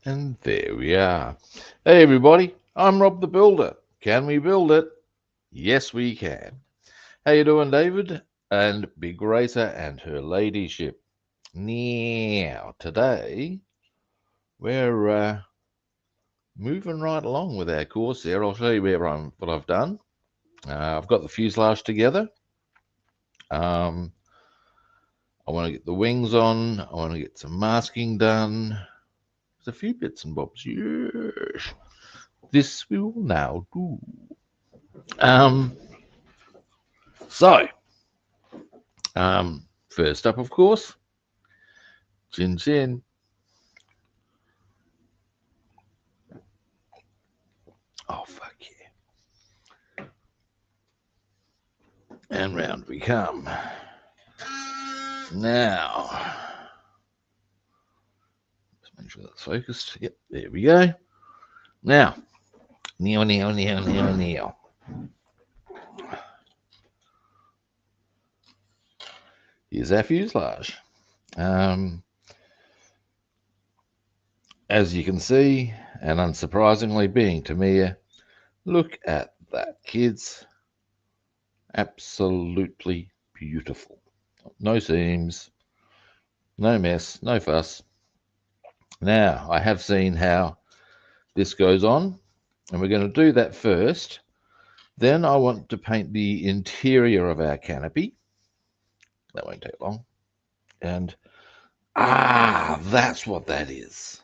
And there we are. Hey everybody, I'm Rob the Builder. Can we build it? Yes, we can. How you doing, David? And Big Racer and her ladyship. Now, today we're moving right along with our Corsair. I'll show you what I've done. I've got the fuselage together. I want to get the wings on. I want to get some masking done. There's a few bits and bobs. Yes. This we will now do. Um, so, first up, of course, chin chin. Oh, fuck yeah. And round we come. Now, let's make sure that's focused. Yep, there we go. Now, kneel. Here's our fuselage. As you can see, and unsurprisingly being Tamiya, look at that, kids. Absolutely beautiful. No seams, no mess, no fuss. Now, I have seen how this goes on, and we're going to do that first. Then I want to paint the interior of our canopy. That won't take long. And, that's what that is.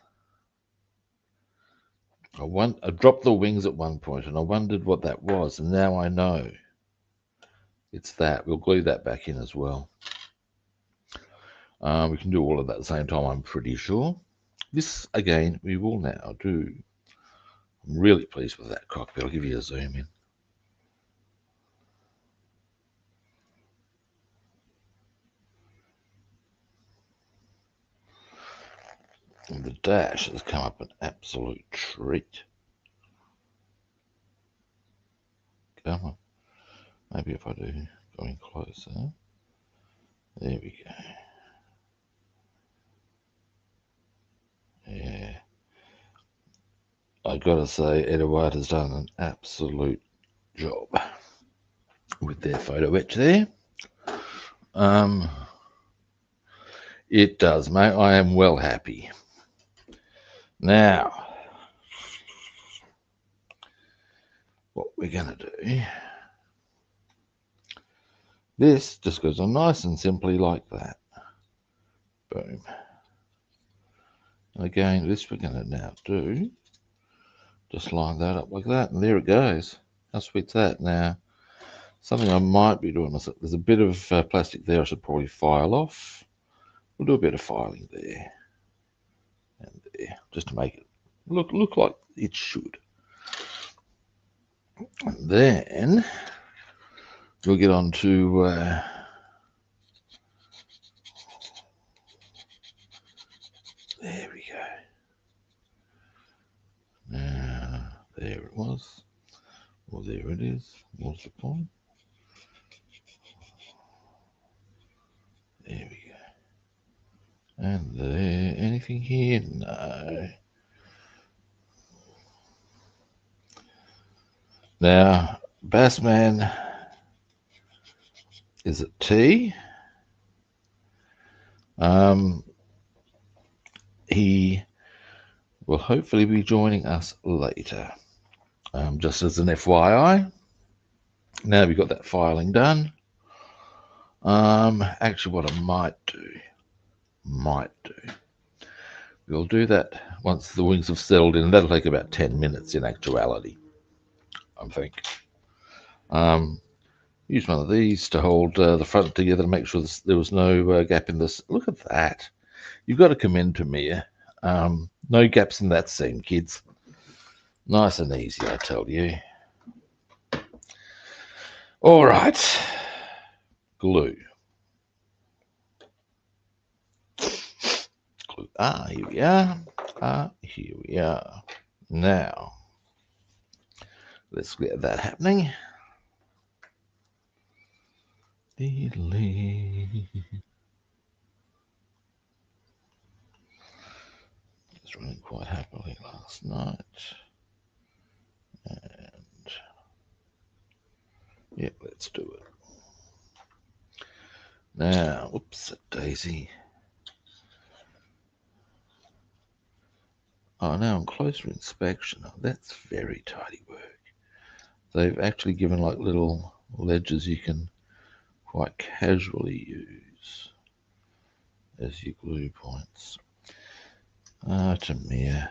I dropped the wings at one point, and I wondered what that was, and now I know. It's that. We'll glue that back in as well. We can do all of that at the same time, I'm pretty sure. This, again, we will now do. I'm really pleased with that cockpit. I'll give you a zoom in. And the dash has come up an absolute treat. Come on. Maybe if I do going closer. There we go. Yeah. I gotta say, Edward has done an absolute job with their photo etch there. It does, mate. I am well happy. Now, what we're gonna do, this just goes on nice and simply like that. Boom. Again, this we're gonna now do, just line that up like that, and there it goes. How sweet's that? Now, something I might be doing is there's a bit of plastic there I should probably file off. We'll do a bit of filing there and there, just to make it look like it should. And then we'll get on to there we go. Now, there it was. Well, there it is. What's the point? There we go. And there, anything here? No. Now, Bassman is at T. He will hopefully be joining us later. Just as an FYI. Now we've got that filing done. Actually, what I might do, we'll do that once the wings have settled in. That'll take about 10 minutes in actuality, I think. Use one of these to hold the front together to make sure there was no gap in this. Look at that. You've got to commend Tamiya. No gaps in that seam, kids. Nice and easy, I tell you. All right. Glue. Glue. Here we are. Here we are. Now, let's get that happening. Just was running quite happily last night. And yeah, let's do it. Now, whoops, daisy. Oh, now on closer inspection, oh, that's very tidy work. They've actually given like little ledges you can quite casually use as your glue points. Tamiya.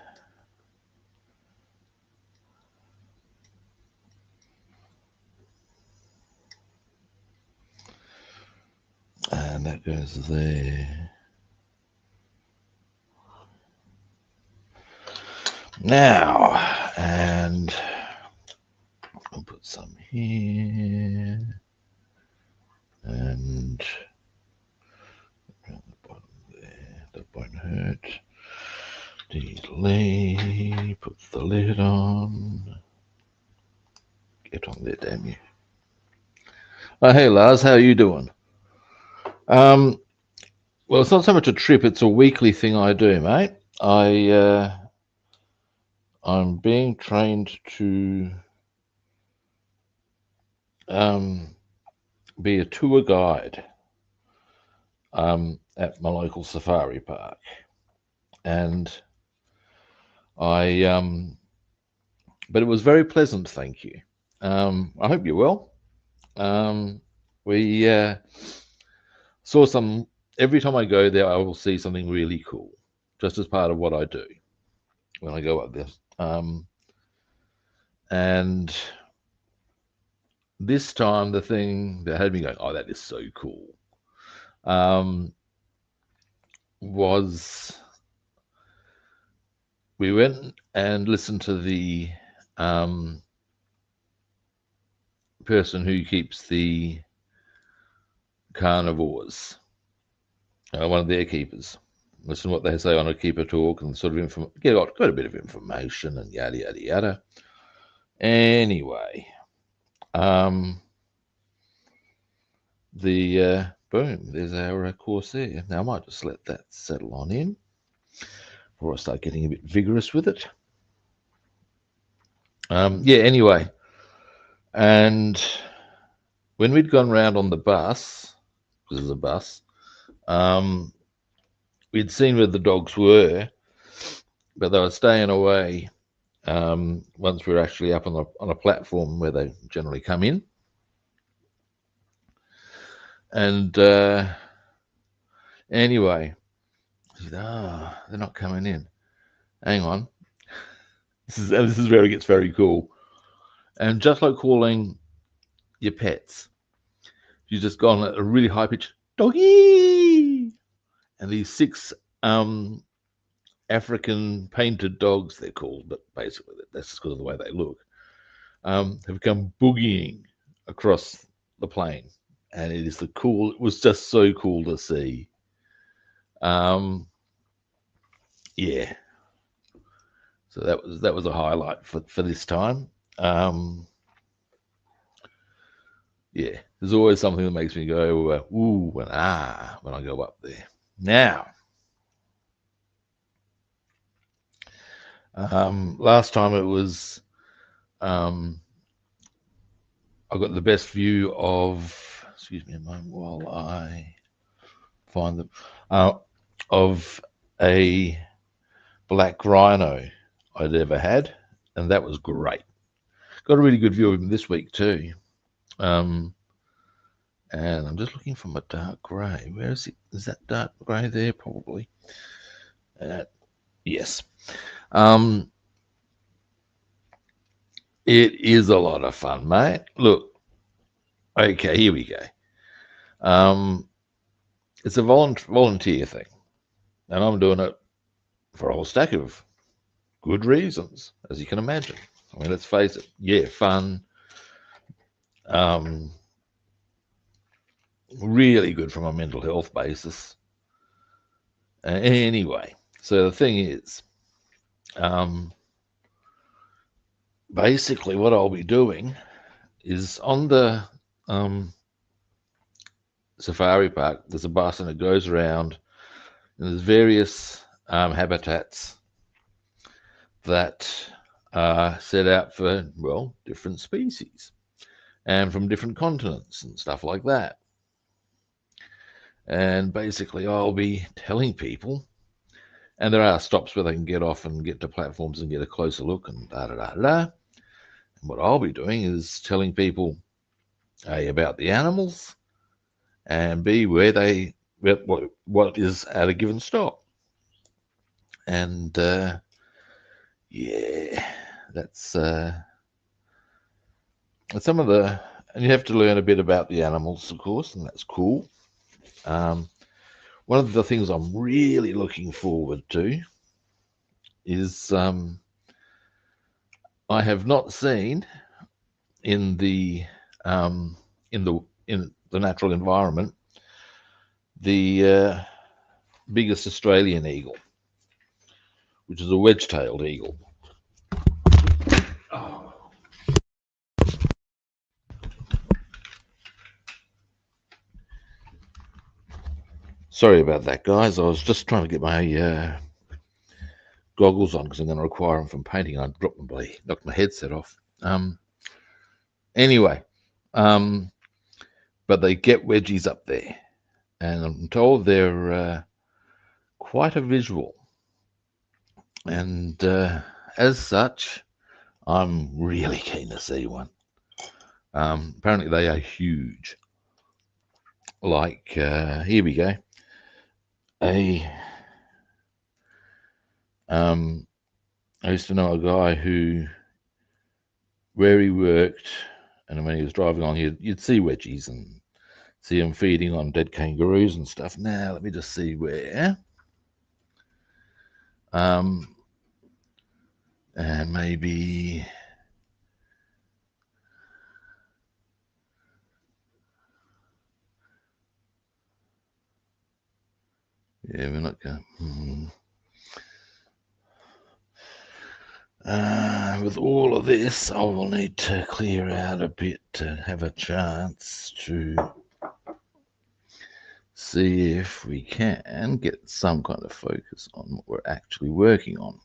And that goes there. Now, and I'll put some here. And around the bottom there, that won't hurt. Delay, put the lid on. Get on there, damn you. Oh, hey Lars, how are you doing? Well, it's not so much a trip, it's a weekly thing I do, mate. I'm being trained to be a tour guide at my local safari park. And but it was very pleasant, thank you. I hope you're well. We saw some, every time I go there, I will see something really cool, just as part of what I do when I go up there. And this time, the thing that had me going, oh, that is so cool, was we went and listened to the person who keeps the carnivores, one of their keepers. Listen to what they say on a keeper talk and sort of got a bit of information and yada yada yada. Anyway, boom, there's our Corsair. Now I might just let that settle on in before I start getting a bit vigorous with it. Yeah, anyway, and when we'd gone round on the bus, because there's a bus, we'd seen where the dogs were, but they were staying away once we were actually up on a platform where they generally come in. And anyway, I said, they're not coming in. Hang on. This is where it gets very cool. And just like calling your pets, you just go on a really high pitch, doggy, and these 6 African painted dogs, they're called, but basically that's just because of the way they look, have come boogieing across the plain, and it was just so cool to see. Yeah, so that was a highlight for this time. Yeah, there's always something that makes me go ooh and ah when I go up there. Now, last time it was, I got the best view of. Excuse me a moment while I find them of a black rhino I'd ever had, and that was great. Got a really good view of him this week too. And I'm just looking for my dark grey. Where is it? Is that dark grey there? Probably. Yes. It is a lot of fun, mate. Look. Okay, here we go. It's a volunteer thing, and I'm doing it for a whole stack of good reasons, as you can imagine. I mean, let's face it. Yeah, fun. Really good from a mental health basis. Anyway, so the thing is, basically what I'll be doing is on the safari park, there's a bus and it goes around, and there's various habitats that are set out for, well, different species and from different continents and stuff like that. And basically I'll be telling people, and there are stops where they can get off and get to platforms and get a closer look and da-da-da-da. And what I'll be doing is telling people, A, about the animals, and B, where they, what is at a given stop. And yeah, that's some of the, and you have to learn a bit about the animals, of course, and that's cool. One of the things I'm really looking forward to is I have not seen in the natural environment the biggest Australian eagle, which is a wedge-tailed eagle. Oh. Sorry about that, guys. I was just trying to get my goggles on because I'm going to require them from painting. I knocked my headset off. Anyway, but they get wedgies up there, and I'm told they're quite a visual. And as such, I'm really keen to see one. Apparently they are huge. Like, here we go. I used to know a guy who, where he worked, and when he was driving along, you'd see wedgies and see him feeding on dead kangaroos and stuff. Now, let me just see where. And maybe... Yeah, we're not going... with all of this, I will need to clear out a bit to have a chance to see if we can get some kind of focus on what we're actually working on.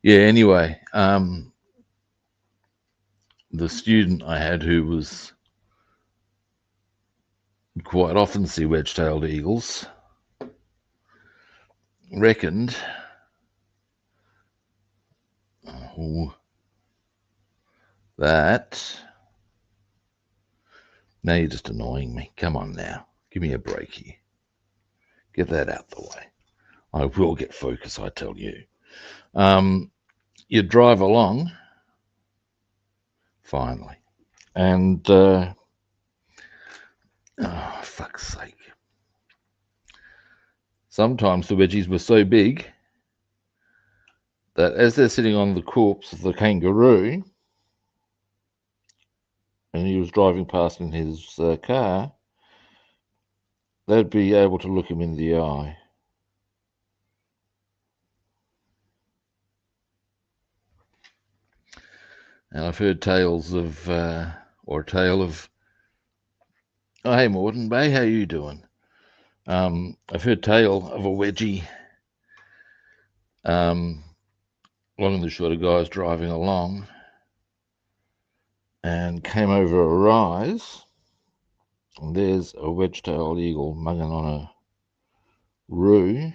Yeah, anyway, the student I had who was quite often see wedge-tailed eagles reckoned that... Now you're just annoying me. Come on now. Give me a break here. Get that out the way. I will get focus, I tell you. You drive along, finally, and oh, fuck's sake. Sometimes the wedgies were so big that as they're sitting on the corpse of the kangaroo, and he was driving past in his car, they'd be able to look him in the eye. And I've heard tales of, or a tale of, oh, hey, Morton Bay, how you doing? I've heard tale of a wedgie, long and the short of guys driving along, and came over a rise, and there's a wedge-tailed eagle mugging on a roo,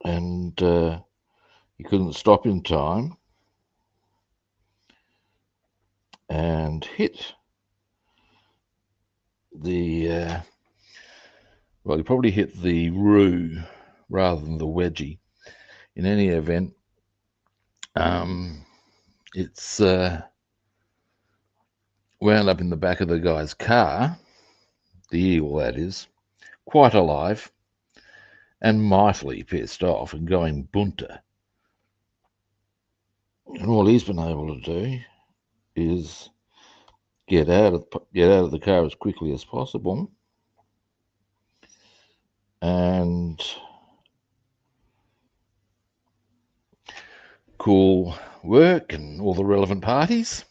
and he couldn't stop in time and hit the well, he probably hit the roo rather than the wedgie. In any event, it's wound up in the back of the guy's car, the eagle that is, quite alive and mightily pissed off and going bunter. And all he's been able to do is get out of the car as quickly as possible and call work and all the relevant parties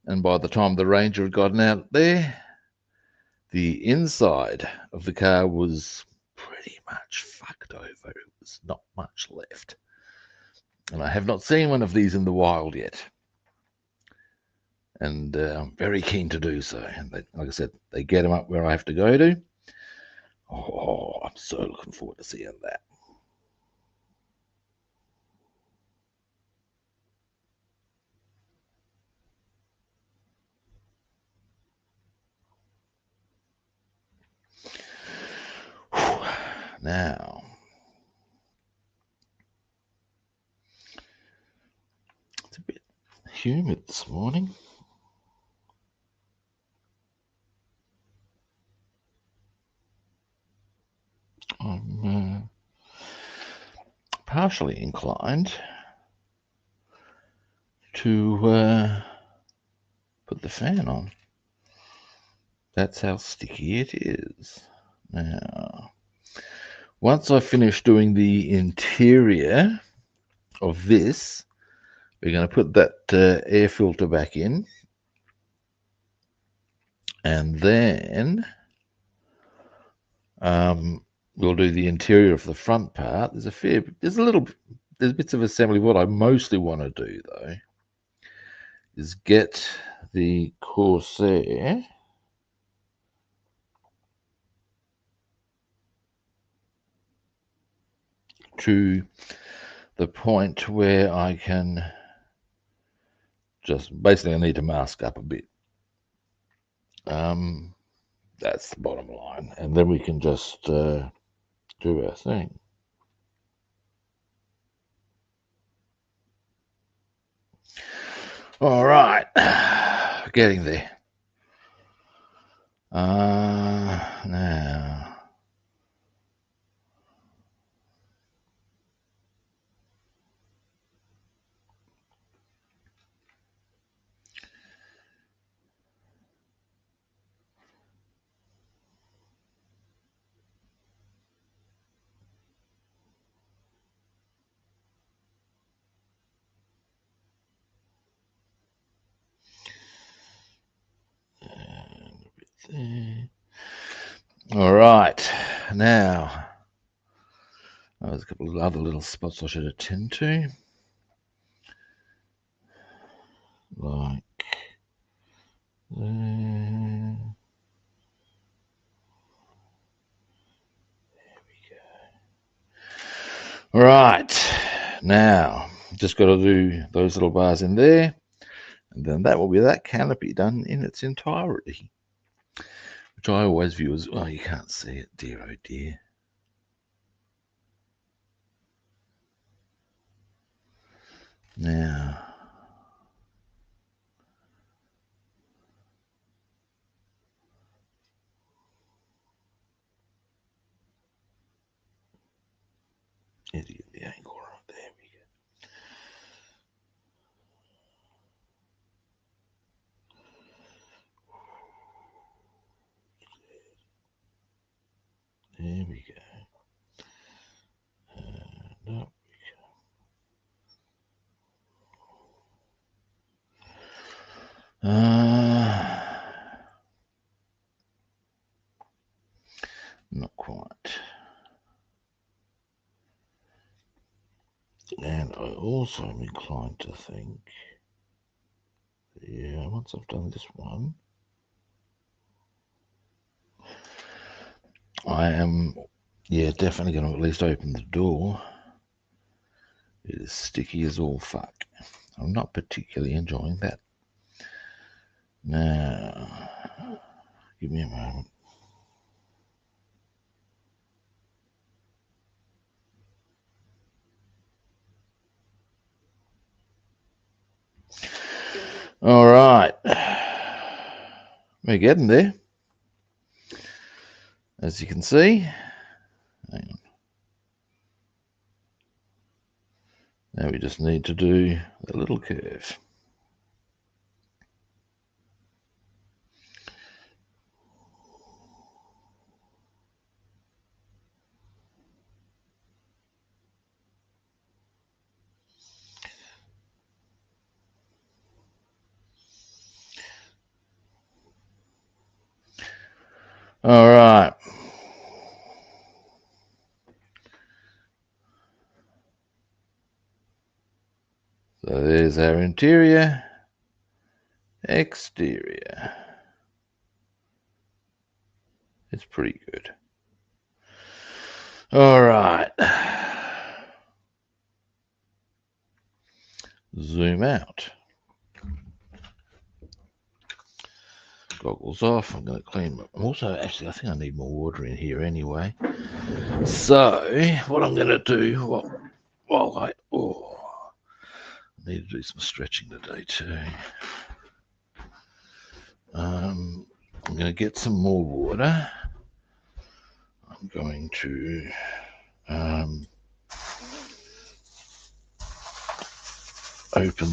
And by the time the Ranger had gotten out there, the inside of the car was pretty much fucked over. It was not much left. And I have not seen one of these in the wild yet. And I'm very keen to do so. And they, like I said, they get them up where I have to go to. Oh, I'm so looking forward to seeing that. Now, it's a bit humid this morning. I'm partially inclined to put the fan on. That's how sticky it is. Now, once I finish doing the interior of this, we're going to put that air filter back in, and then we'll do the interior of the front part. There's bits of assembly. What I mostly want to do though is get the Corsair to the point where I can just basically I need to mask up a bit. That's the bottom line, and then we can just do our thing. All right, getting there. Now. All right, now there's a couple of other little spots I should attend to, like there. All right, now just got to do those little bars in there, and then that will be that canopy done in its entirety, which I always view as, oh, you can't see it, dear, oh dear. Now, idiot, the angle right there. We go. There we go. And up we go. Not quite. And I also am inclined to think, yeah, once I've done this one, I am, yeah, definitely going to at least open the door. It is sticky as all fuck. I'm not particularly enjoying that. Now, give me a moment. All right, we're getting there. As you can see, hang on. Now we just need to do a little curve. All right. So there's our interior, exterior. It's pretty good. All right. Zoom out. Goggles off. I'm going to clean them. Also, actually, I think I need more water in here anyway. So, what I'm going to do while I need to do some stretching today too. I'm going to get some more water. I'm going to open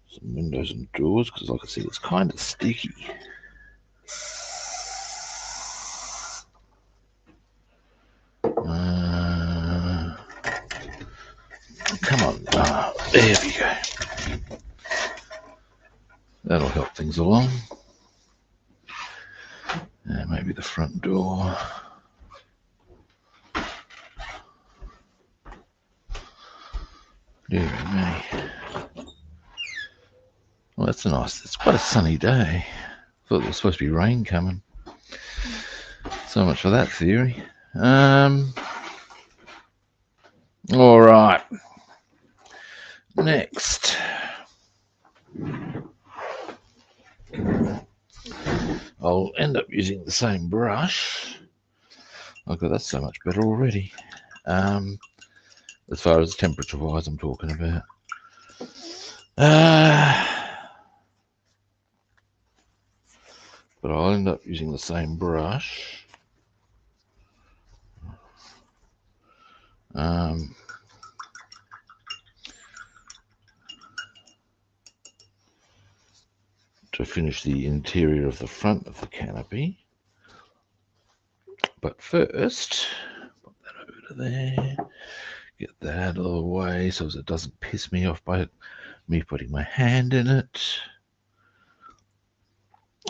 some windows and doors because, like I said, it's kind of sticky. Come on, there we go. That'll help things along. Maybe the front door. Dear me. Well, that's nice. It's quite a sunny day. Thought there was supposed to be rain coming. So much for that theory. All right. Next. I'll end up using the same brush. Okay, that's so much better already. As far as temperature-wise, I'm talking about. But I'll end up using the same brush. To finish the interior of the front of the canopy. But first, put that over to there. Get that out of the way so as it doesn't piss me off by me putting my hand in it.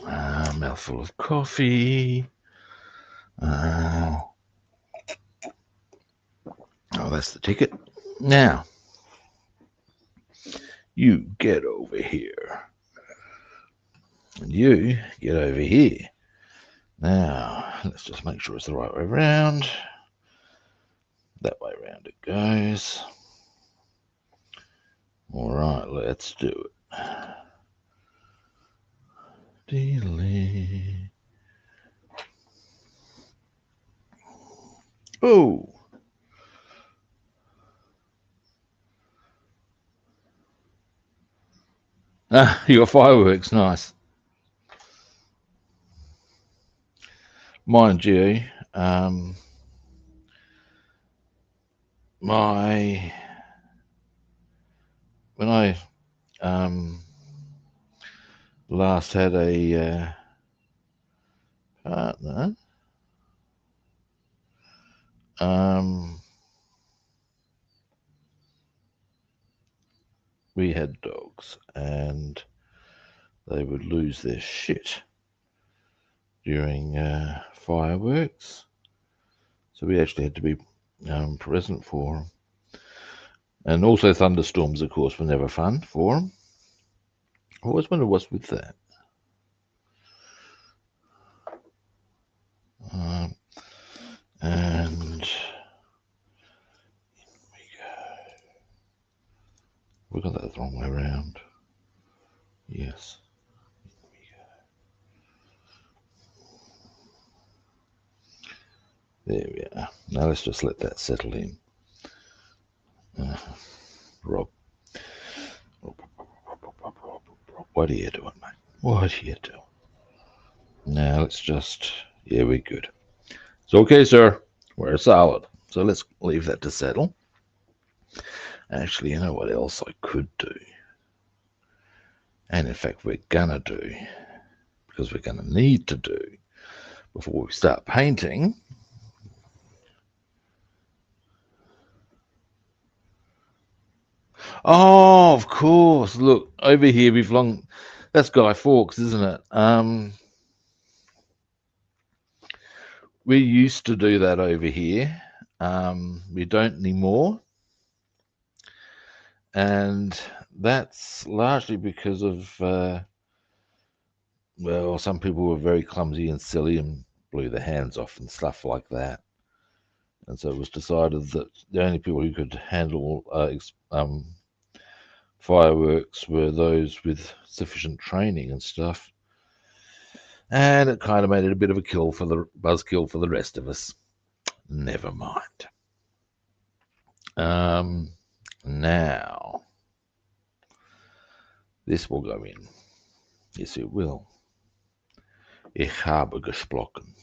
Mouthful of coffee. Oh, that's the ticket. Now, you get over here. And you get over here. Now, let's just make sure it's the right way around. That way around it goes. All right, let's do it. Delete. Oh. You got fireworks, nice. Mind you, when I last had a partner, we had dogs and they would lose their shit during fireworks, so we actually had to be present for them. And also thunderstorms, of course, were never fun for them. I always wonder what's with that. And in we go. We got that the wrong way around. Yes. In we go. There we are. Now let's just let that settle in. Rob. What are you doing, mate? What are you doing? Now let's just, yeah, we're good. It's okay, sir. We're solid. So let's leave that to settle. Actually, you know what else I could do? And in fact, we're gonna do, because we're gonna need to do before we start painting. Oh, of course. Look, over here we've long, that's Guy Fawkes, isn't it? We used to do that over here. We don't anymore. And that's largely because of, well, some people were very clumsy and silly and blew their hands off and stuff like that. And so it was decided that the only people who could handle fireworks were those with sufficient training and stuff. And it kind of made it a bit of a buzzkill for the rest of us. Never mind. Now, this will go in. Yes, it will. Ich habe gesprochen.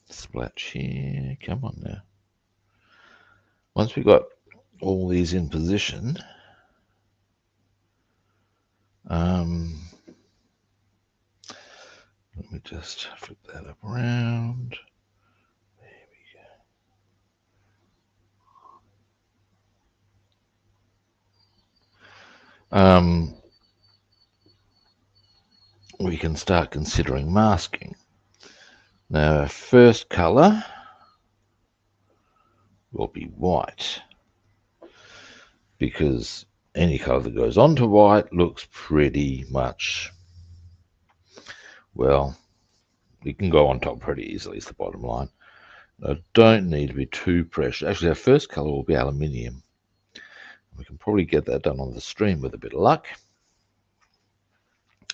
Splash here. Come on now. Once we got all these in position, let me just flip that up around. There we go. We can start considering masking. Now, our first color will be white, because any color that goes onto white looks pretty much, well, it can go on top pretty easily, is the bottom line. I don't need to be too precious. Actually, our first color will be aluminium. We can probably get that done on the stream with a bit of luck.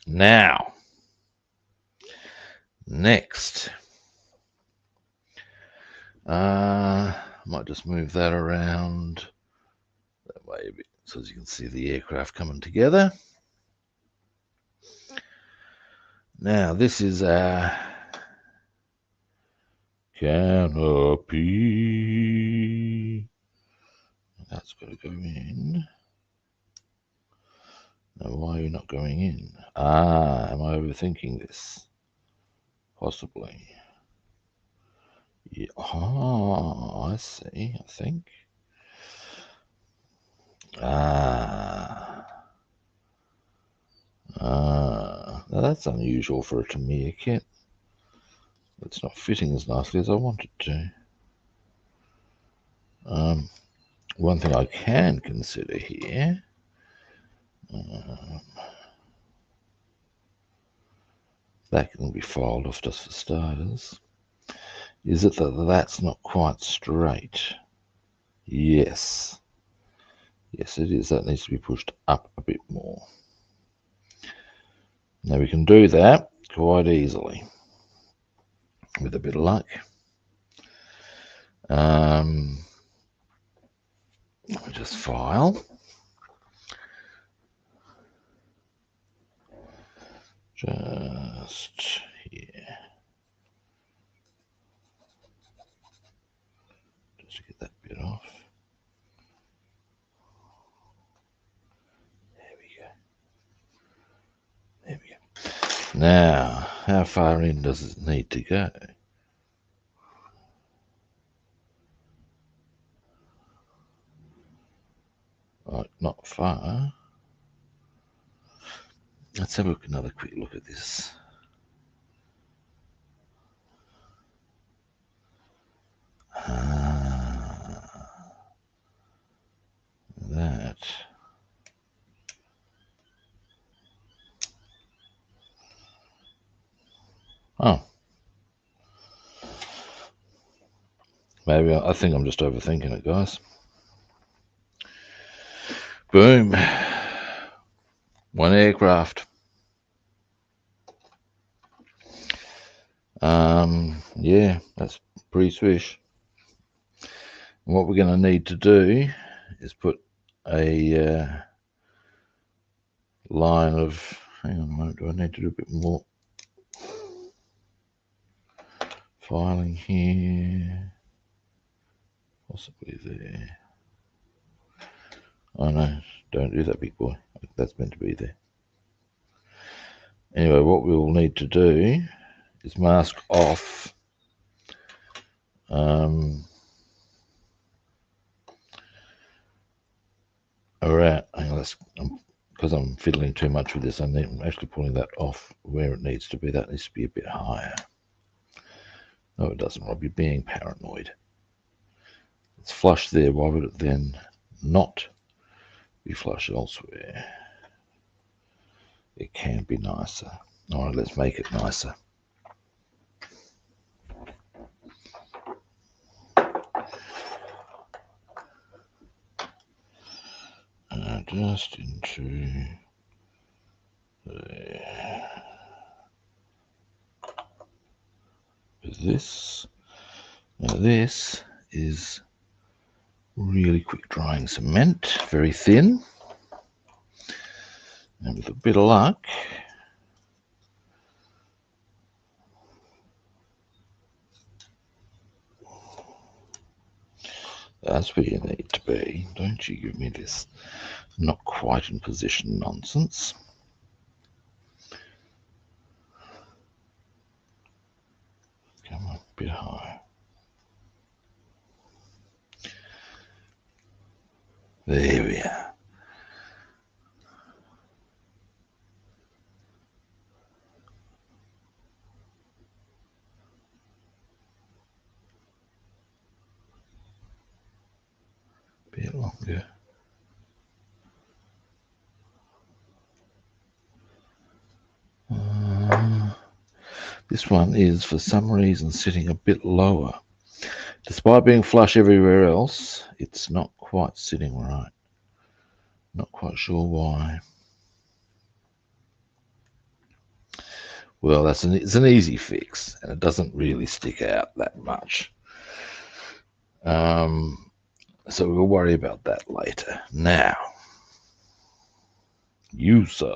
Now, next, might just move that around that way so as you can see the aircraft coming together. Now, this is our canopy. That's got to go in. Now, why are you not going in? Am I overthinking this? Possibly. Yeah. Oh, I see. I think. Now that's unusual for a Tamiya kit. It's not fitting as nicely as I want it to. One thing I can consider here, that can be filed off just for starters, is it that that's not quite straight? Yes. Yes, it is. That needs to be pushed up a bit more. Now we can do that quite easily with a bit of luck. Let me just file. Just here. Just to get that bit off. There we go. There we go. Now, how far in does it need to go? Right, not far. Let's have another quick look at this. That. Oh. Maybe I think I'm just overthinking it, guys. Boom. One aircraft. Yeah, that's pretty swish. And what we're going to need to do is put a line of, hang on a moment, do I need to do a bit more filing here? Possibly there. Oh no, don't do that, big boy. That's meant to be there. Anyway, what we'll need to do is mask off around, hang on, because I'm fiddling too much with this, I'm actually pulling that off where it needs to be. That needs to be a bit higher. No, it doesn't, Rob. You're being paranoid. It's flush there. Why would it then not be flush elsewhere? It can be nicer. All right, let's make it nicer. Just into there. This. Now this is really quick drying cement, very thin. And with a bit of luck, that's where you need to be. Don't you give me this not quite in position nonsense. Come on, a bit higher. There we are. A bit longer. This one is, for some reason, sitting a bit lower. Despite being flush everywhere else, it's not quite sitting right. Not quite sure why. Well, it's an easy fix, and it doesn't really stick out that much. So we'll worry about that later. Now, you, sir.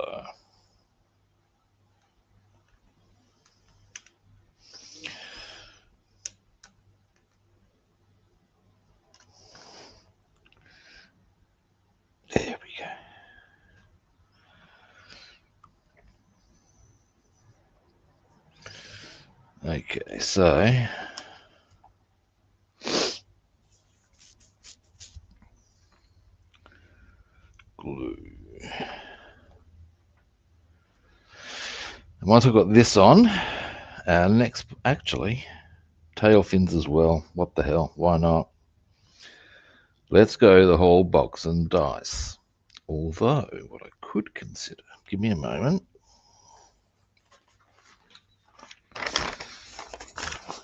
There we go. Okay, so glue. And once I've got this on, next, actually, tail fins as well. What the hell? Why not? Let's go the whole box and dice. Although, what I could consider, give me a moment.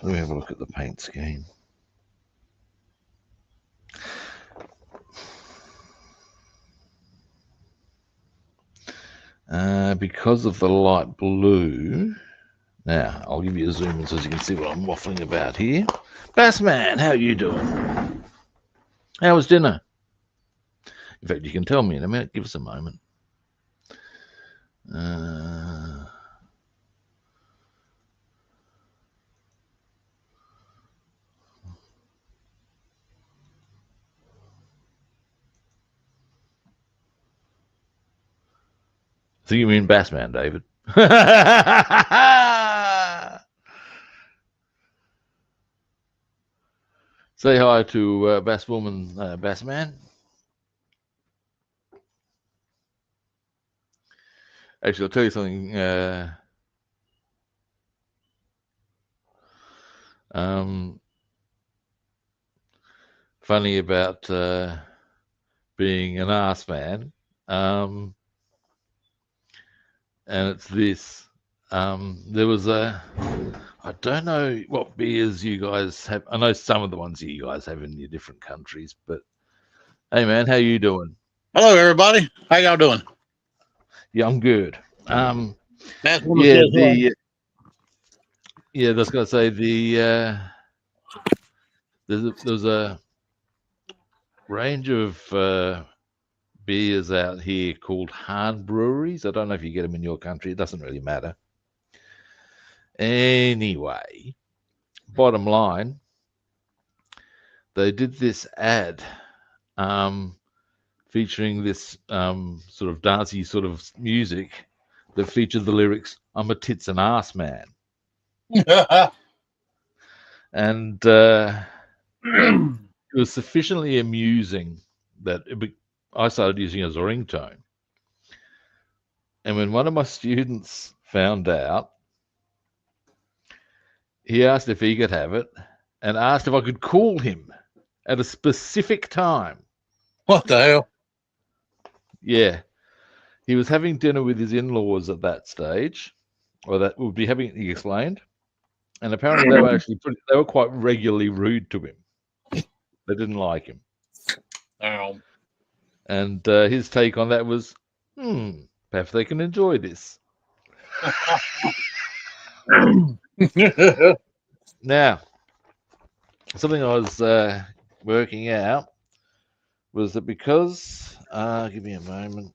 Let me have a look at the paint scheme. Because of the light blue, now I'll give you a zoom in so you can see what I'm waffling about here. Bassman, how you doing? How was dinner? In fact, you can tell me in a minute. Give us a moment. So you mean Bassman, David? Say hi to Basswoman, Bassman. Actually, I'll tell you something. Funny about being an arse man. And it's this. There was I don't know what beers you guys have. I know some of the ones you guys have in your different countries, but hey, man, how you doing? Hello, everybody. How y'all doing? Yeah, I'm good. That's yeah, I was going to say there's a range of beers out here called Hahn breweries. I don't know if you get them in your country. It doesn't really matter. Anyway, bottom line, they did this ad featuring this sort of dancey sort of music that featured the lyrics, "I'm a tits and ass man." And it was sufficiently amusing that I started using it as a ringtone. And when one of my students found out, he asked if he could have it and asked if I could call him at a specific time. What the hell? Yeah. He was having dinner with his in-laws at that stage, or that would be having, he explained. And apparently they were actually they were quite regularly rude to him. They didn't like him. And his take on that was, perhaps they can enjoy this. Now, something I was working out was that because, give me a moment,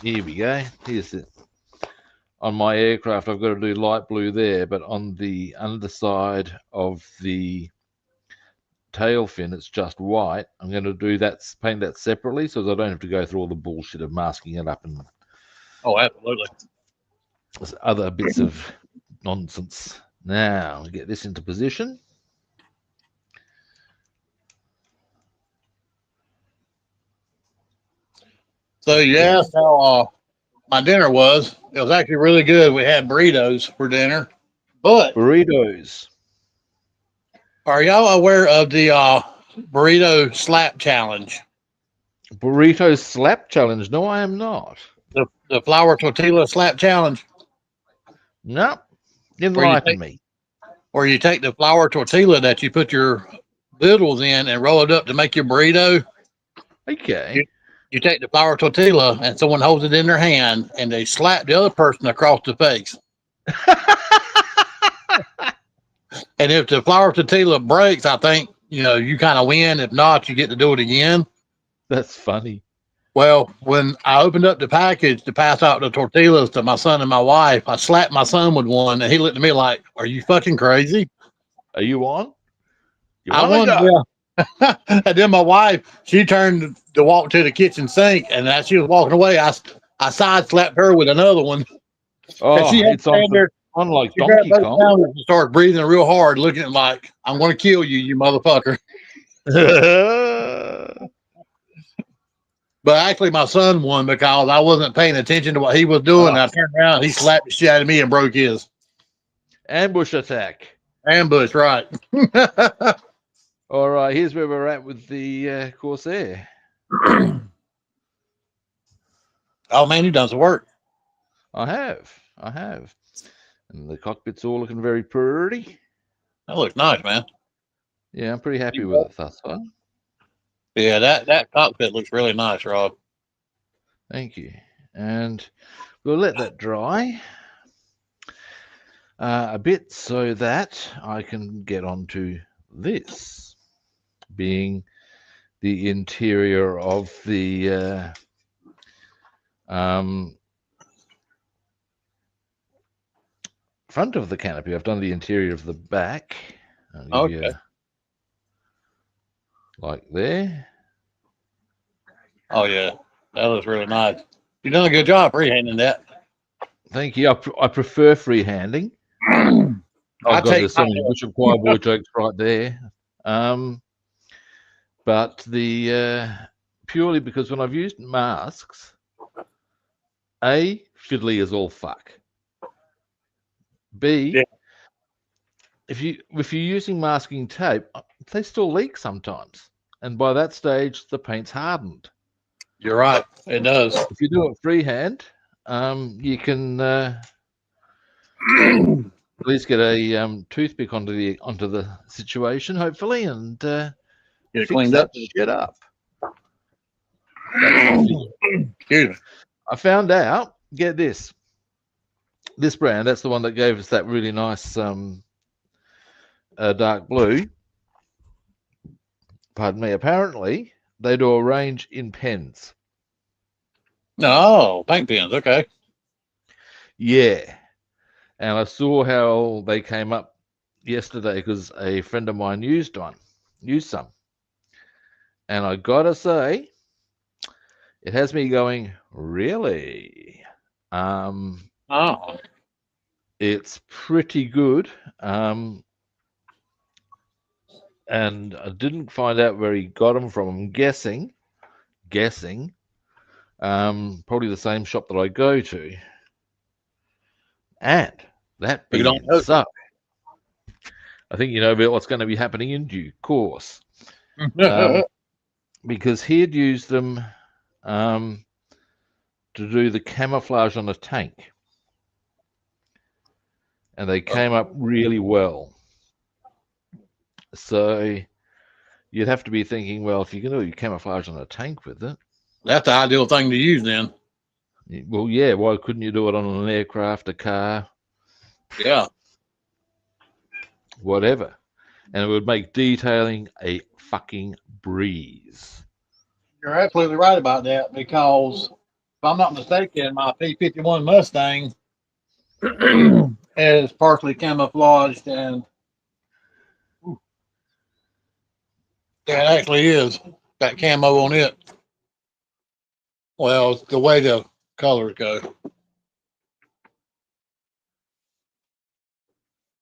here we go, here's it. On my aircraft, I've got to do light blue there, but on the underside of the tail fin, it's just white. I'm going to do that, paint that separately, so that I don't have to go through all the bullshit of masking it up and absolutely. Other bits of nonsense. Now, get this into position. So you asked how my dinner was. It was actually really good. We had burritos for dinner. But burritos. Are y'all aware of the burrito slap challenge? Burrito slap challenge? No, I am not. The flour tortilla slap challenge? No, enlighten me. Where you take the flour tortilla that you put your noodles in and roll it up to make your burrito. Okay. You take the flour tortilla and someone holds it in their hand and they slap the other person across the face. And if the flour tortilla breaks, I think, you kind of win. If not, you get to do it again. That's funny. Well, when I opened up the package to pass out the tortillas to my son and my wife, I slapped my son with one and he looked at me like, "Are you fucking crazy? Are you on? I won, yeah." And then my wife, she turned to walk to the kitchen sink, and as she was walking away, I side slapped her with another one. Oh, she it's on like Donkey Kong. And started breathing real hard, looking at like, "I'm going to kill you, you motherfucker." But actually, my son won because I wasn't paying attention to what he was doing. I turned around, he slapped the shit out of me and broke his. Ambush attack. Ambush, right. All right, here's where we're at with the Corsair. Oh, man, you've done some work. I have. And the cockpit's all looking very pretty. That looks nice, man. Yeah, I'm pretty happy with it thus far. Yeah, that cockpit looks really nice, Rob. Thank you. And we'll let that dry a bit so that I can get onto this, being the interior of the front of the canopy. I've done the interior of the back. I'll give you like there. Oh yeah, that looks really nice. You've done a good job freehanding that. Thank you. I prefer freehanding. Oh God, there's so many Bishop Choir Boy jokes right there. But the purely because when I've used masks, A, fiddly as all fuck. B, yeah. if you're using masking tape, they still leak sometimes, and by that stage the paint's hardened. You're right, it does. If you do it freehand, you can at least get a toothpick onto the situation, hopefully, and get cleaned up. Shit up. Excuse me. I found out. Get this. This brand, that's the one that gave us that really nice dark blue. Pardon me. Apparently, they do a range in pens. No, paint pens. Okay. Yeah. And I saw how they came up yesterday because a friend of mine used some. And I gotta say, it has me going, really? It's pretty good. And I didn't find out where he got them from. I'm guessing guessing, probably the same shop that I go to. And that You don't being know. so, I think you know about what's going to be happening in due course. Because he'd used them to do the camouflage on a tank. And they came up really well. So you'd have to be thinking, well, if you're going to do camouflage on a tank with it, That's the ideal thing to use then. well, yeah, why couldn't you do it on an aircraft, a car, Yeah. whatever? And it would make detailing a fucking breeze. You're absolutely right about that because if I'm not mistaken, my P-51 Mustang is partially camouflaged and it actually is got camo on it. Well, the way the colors go.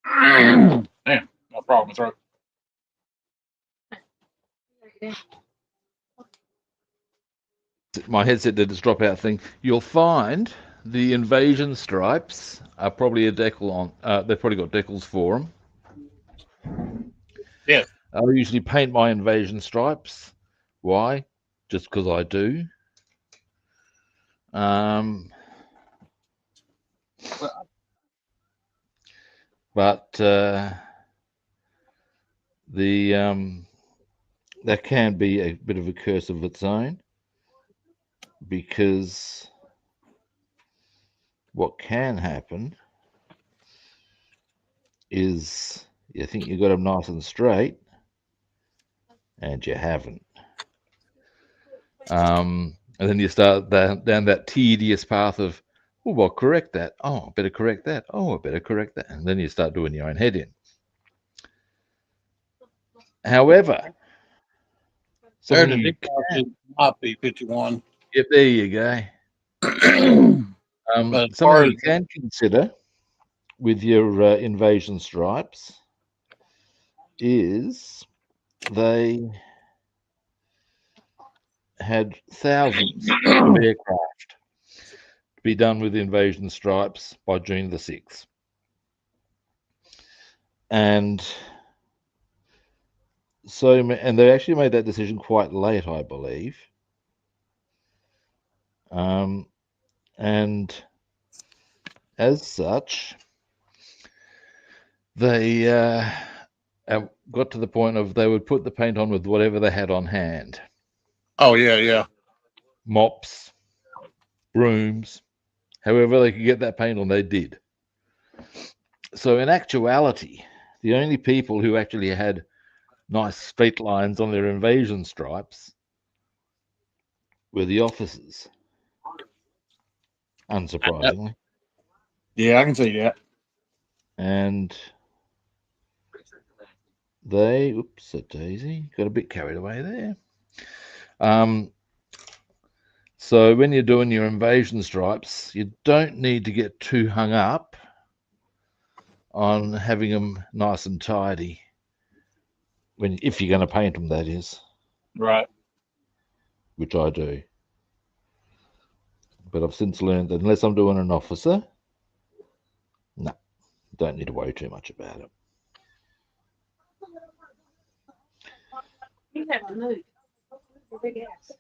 Damn, no problem with throat. My headset did its dropout thing. You'll find the invasion stripes are probably a decal on. They've probably got decals for them. Yeah. I usually paint my invasion stripes. Why? Just because I do. But that can be a bit of a curse of its own, because what can happen is you think you got them nice and straight, and you haven't. And then you start down that tedious path of, oh, I'll correct that. Oh, I better correct that. Oh, I better correct that. And then you start doing your own head in. However, There's something a you decal to my P-51. Yep, there you go. But as Something far you as can consider with your invasion stripes is they had thousands of aircraft to be done with invasion stripes by June the 6th. And and they actually made that decision quite late, I believe. And as such, they got to the point of they would put the paint on with whatever they had on hand. oh yeah. Mops, brooms, however they could get that paint on, they did. So in actuality, the only people who actually had nice straight lines on their invasion stripes were the officers, unsurprisingly. Yeah, I can see that. And they, oops, a daisy, got a bit carried away there. So when you're doing your invasion stripes, you don't need to get too hung up on having them nice and tidy. If you're going to paint them, that is. Right. Which I do. But I've since learned that unless I'm doing an officer, no, don't need to worry too much about it. You have to move. Your big ass.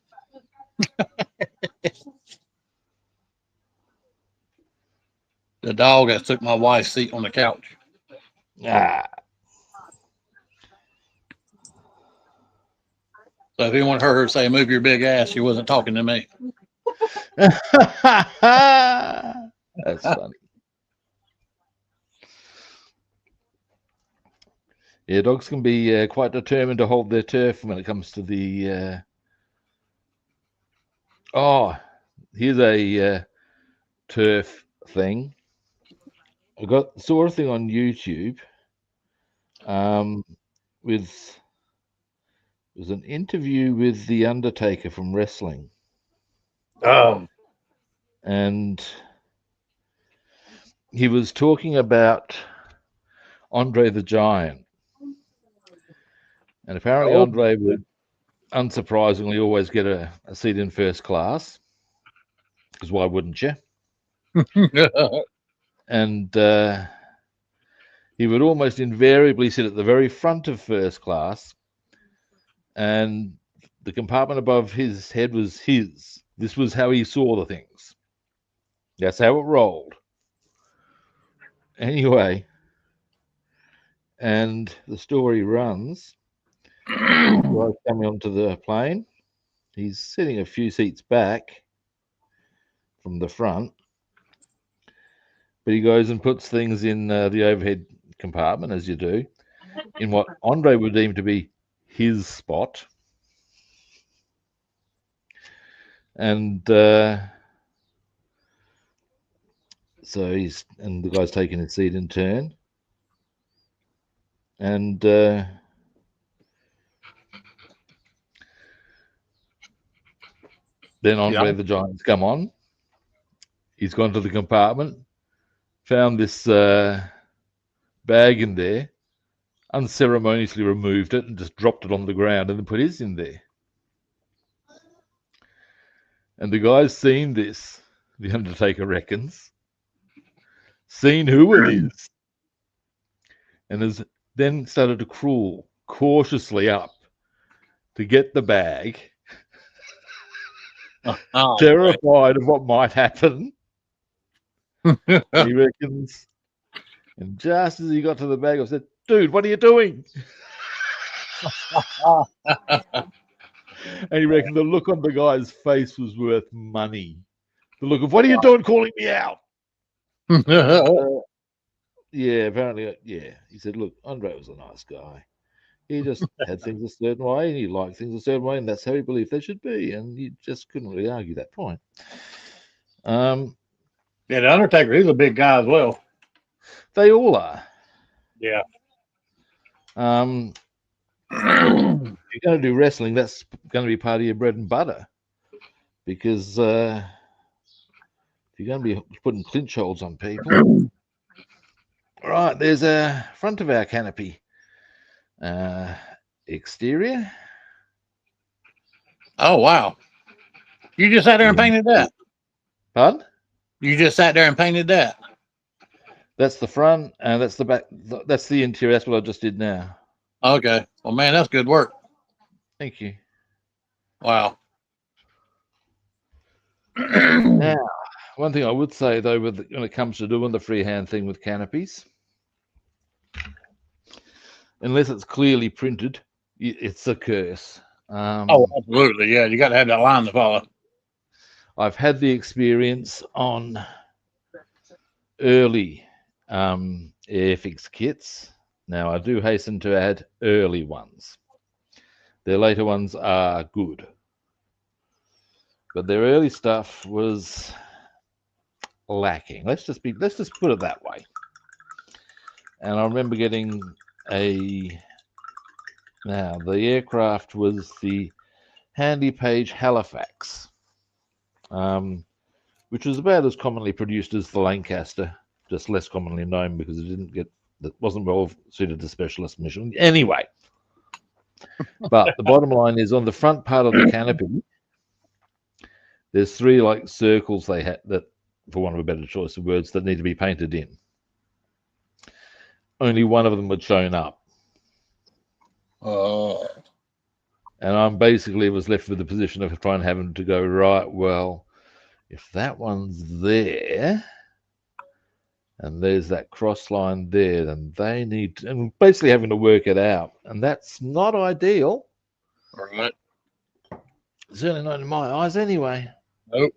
The dog has took my wife's seat on the couch. Ah. So if anyone heard her say, move your big ass, she wasn't talking to me. That's funny. Yeah, dogs can be quite determined to hold their turf when it comes to the. Here's a turf thing. I saw a thing on YouTube. With it was an interview with the Undertaker from wrestling. And he was talking about Andre the Giant. And apparently Andre unsurprisingly, always get a seat in first class, because why wouldn't you? And he would almost invariably sit at the very front of first class, and the compartment above his head was his. This was how he saw the things. That's how it rolled. Anyway, and the story runs, guys coming onto the plane. He's sitting a few seats back from the front, but he goes and puts things in the overhead compartment, as you do, in what Andre would deem to be his spot. And so the guy's taking his seat in turn. And then Andre the Giant's come on. He's gone to the compartment, found this bag in there, unceremoniously removed it and just dropped it on the ground and then put his in there. And the guy's seen this, the Undertaker reckons, seen who it is, and has then started to crawl cautiously up to get the bag, terrified of what might happen. He reckons. And just as he got to the bag, I said, "Dude, what are you doing?" And he reckoned the look on the guy's face was worth money. The look of, "What are you doing calling me out?" Yeah, apparently, yeah. He said, "Look, Andre was a nice guy. He just had things a certain way, and he liked things a certain way, and that's how he believed they should be." And you just couldn't really argue that point. Yeah, the Undertaker, he's a big guy as well. They all are. Yeah. If you're going to do wrestling, that's going to be part of your bread and butter, because if you're going to be putting clinch holds on people. Right, there's a front of our canopy. Exterior. Oh, wow. You just sat there and painted that? Pardon? You just sat there and painted that? That's the front, and that's the back. That's the interior. That's what I just did now. Okay. Well, man, that's good work. Thank you. Wow. Now, one thing I would say, though, when it comes to doing the freehand thing with canopies, unless it's clearly printed, it's a curse. Oh, absolutely. Yeah, you got to have that line to follow. I've had the experience on early Airfix kits. Now, I do hasten to add early ones. Their later ones are good, but their early stuff was lacking. Let's just put it that way. And I remember getting now the aircraft was the Handy Page Halifax, which was about as commonly produced as the Lancaster, just less commonly known because it wasn't well suited to specialist mission. Anyway, but the bottom line is on the front part of the canopy, there's three like circles they had that, for want of a better choice of words, that need to be painted in. Only one of them had shown up. And I basically was left with the position of trying to have them to go, right, well, if that one's there and there's that cross line there, then they need to, and basically having to work it out. And that's not ideal. All right. Certainly not in my eyes anyway. Nope.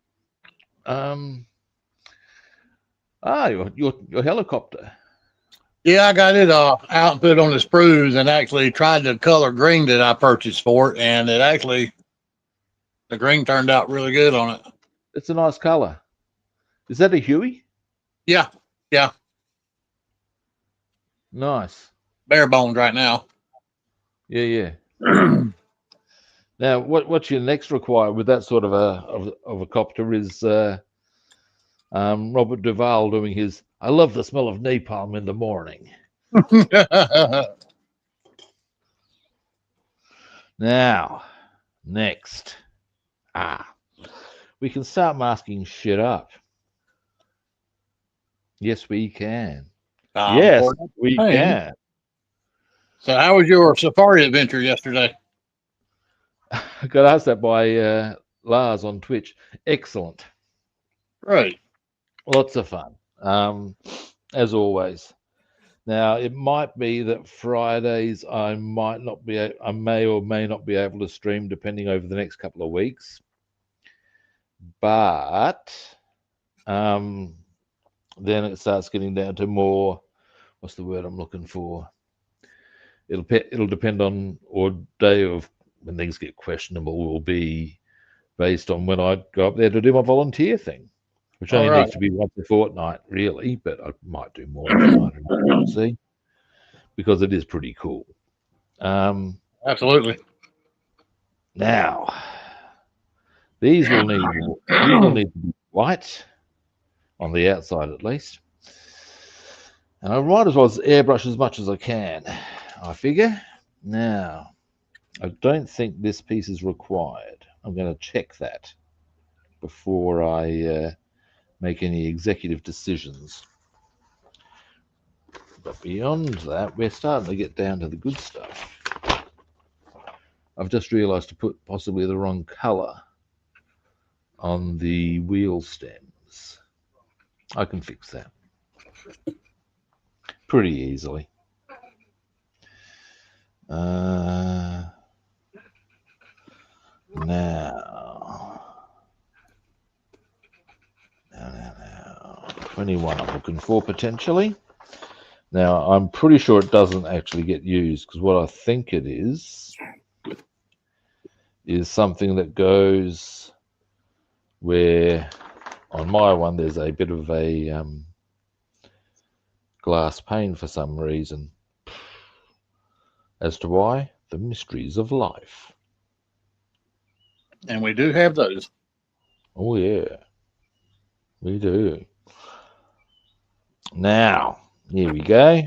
Your helicopter. Yeah, I got it out and put it on the sprues and actually tried the color green that I purchased for it, and the green turned out really good on it. It's a nice color. Is that a Huey? Yeah. Nice. Bare bones right now. Yeah. Now, what's your next require with that sort of a copter is Robert Duvall doing his "I love the smell of napalm in the morning." Now, Next. We can start masking shit up. Yes, we can. Yes, we can. So how was your safari adventure yesterday? I got asked that by Lars on Twitch. Excellent. Right. Lots of fun. As always. Now, it might be that Fridays I may or may not be able to stream depending over the next couple of weeks. But then it starts getting down to more, what's the word I'm looking for? It'll depend on, or day of when things get questionable will be based on when I go up there to do my volunteer thing, which only needs to be once a fortnight, really, but I might do more. We'll see, because it is pretty cool. Absolutely. Now, these will need to be white on the outside at least, and I might as well airbrush as much as I can, I figure. Now, I don't think this piece is required. I'm going to check that before I make any executive decisions. But beyond that, we're starting to get down to the good stuff. I've just realized to put possibly the wrong color on the wheel stems. I can fix that pretty easily. Now, 21 I'm looking for potentially. Now, I'm pretty sure it doesn't actually get used, because what I think it is something that goes where on my one there's a bit of a glass pane for some reason. As to why, the mysteries of life. And we do have those. Oh yeah, we do. Now, here we go.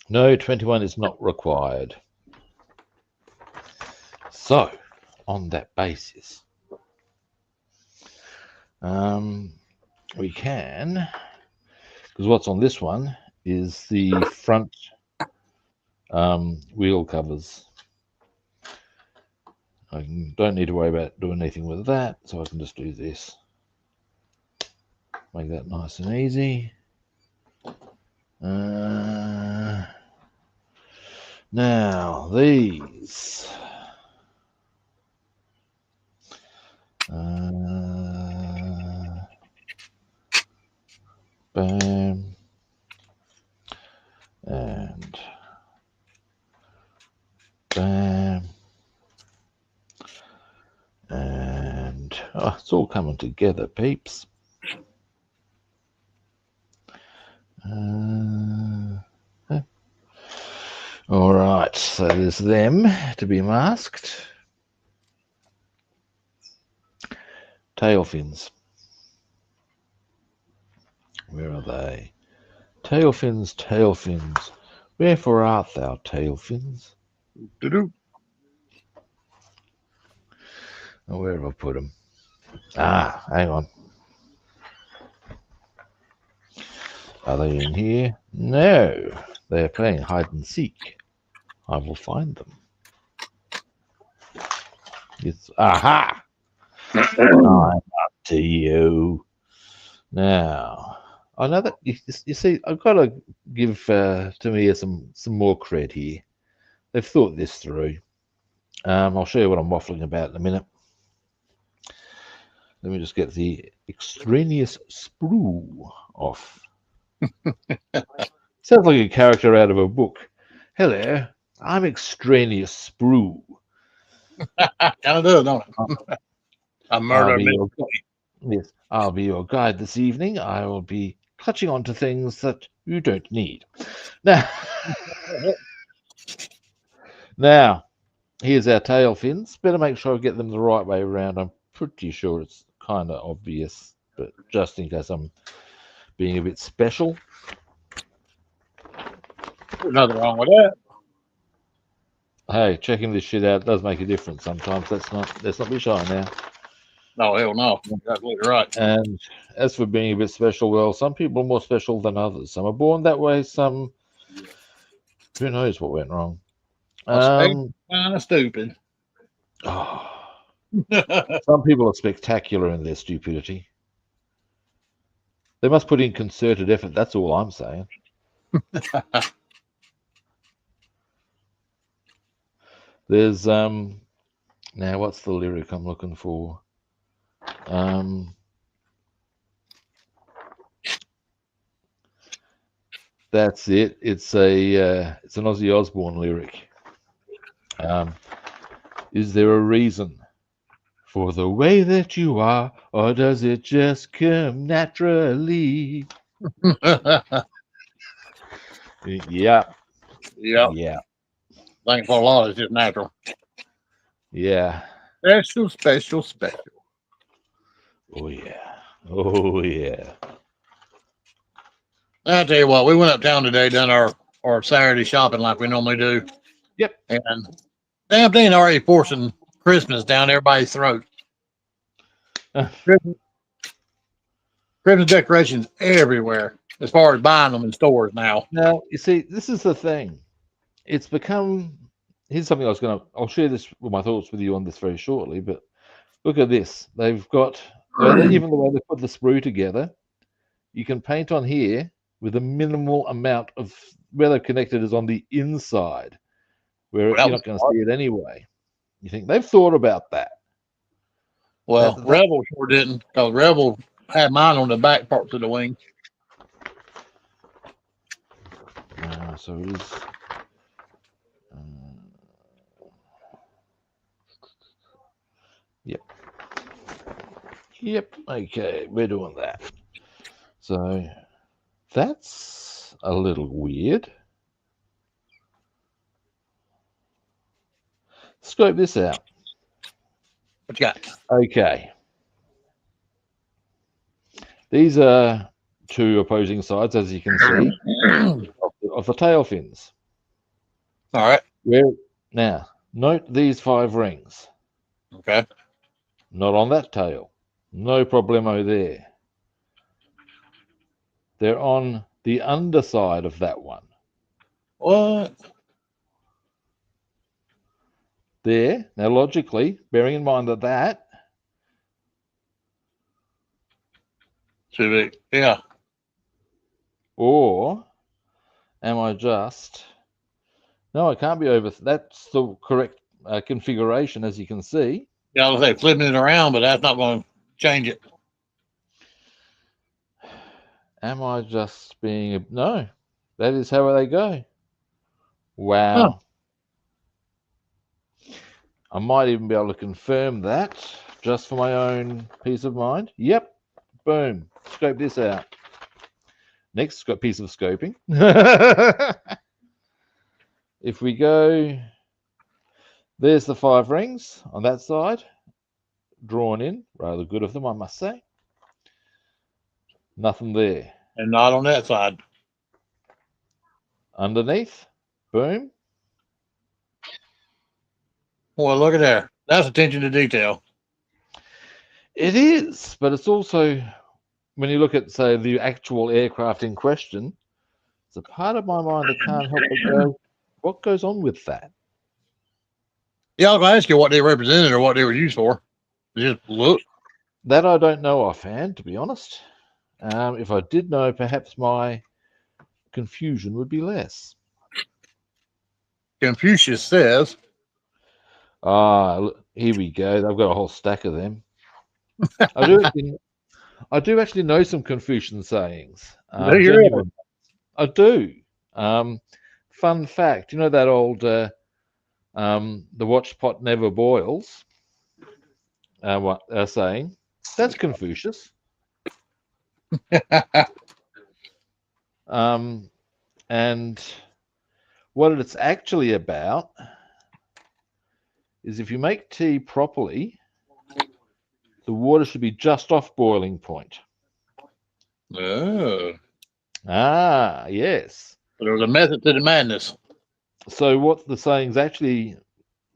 No, 21 is not required. So, on that basis, we can, because what's on this one is the front wheel covers. I don't need to worry about doing anything with that, so I can just do this. Make that nice and easy. Now, these. Bam. And bam. And it's all coming together, peeps. All right, so there's them to be masked. Tail fins. Where are they? Tail fins, tail fins. Wherefore art thou, tail fins? Doo-doo. Oh, where have I put them? Hang on. Are they in here? No, they are playing hide and seek. I will find them. It's aha! I'm up to you. Now, I know that you see, I've got to give Tamiya some more cred here. They've thought this through. I'll show you what I'm waffling about in a minute. Let me just get the extraneous sprue off. Sounds like a character out of a book. Hello, I'm extraneous sprue. Kind of does, don't it? A murder. Yes, I'll be your guide this evening. I will be clutching onto things that you don't need. Now, here's our tail fins. Better make sure I get them the right way around. I'm pretty sure it's kind of obvious, but just in case I'm being a bit special. There's nothing wrong with that. Hey, checking this shit out does make a difference sometimes. Let's not be shy now. No, hell no. That's right. And as for being a bit special, well, some people are more special than others. Some are born that way. Some, who knows what went wrong. Kind of stupid. Oh, some people are spectacular in their stupidity. They must put in concerted effort. That's all I'm saying. There's now what's the lyric I'm looking for? That's it. It's an Ozzy Osbourne lyric. Is there a reason for the way that you are, or does it just come naturally? Yeah. Yeah. Yeah. I think for a lot it's just natural. Yeah. Special. Oh yeah. Oh yeah. I'll tell you what, we went uptown today, done our Saturday shopping like we normally do. Yep. And damn thing already forcing Christmas down everybody's throat. Christmas decorations everywhere as far as buying them in stores now. Now, you see, this is the thing. It's become, here's something I'll share this with my thoughts with you on this very shortly, but look at this. They've got, even the way they put the sprue together, you can paint on here with a minimal amount of, where they've connected is on the inside, where you're not going to see it anyway. You think they've thought about that? Well, Rebel sure didn't, because Rebel had mine on the back parts of the wing. So it is. Yep. Yep. Okay, we're doing that. So that's a little weird. Scope this out. What you got? Okay. These are two opposing sides, as you can see, of the tail fins. All right. Now, note these 5 rings. Okay. Not on that tail. No problemo there. They're on the underside of that one. What? There. Now, logically, bearing in mind that Too big. Yeah. or am I just... No, it can't be over. That's the correct configuration, as you can see. Yeah, I was say flipping it around, but that's not going to change it. Am I just being... No, that is how they go. Wow. Huh. I might even be able to confirm that just for my own peace of mind. Yep. Boom. Scope this out. Next piece of scoping. If we go, there's the 5 rings on that side, drawn in, rather good of them, I must say. Nothing there. And not on that side. Underneath, boom. Well, look at there. That's attention to detail. It is, but it's also, when you look at, say, the actual aircraft in question, it's a part of my mind that can't help but go, what goes on with that? Yeah, I was going to ask you what they represented or what they were used for. Just look. That I don't know offhand, to be honest. If I did know, perhaps my confusion would be less. Confucius says. Here we go. They've got a whole stack of them. I do actually know some Confucian sayings. I do. Fun fact, you know that old the watch pot never boils what they're saying? That's Confucius. And what it's actually about is if you make tea properly, the water should be just off boiling point. Oh. Ah, yes. But there was a method to the madness. So what the saying's actually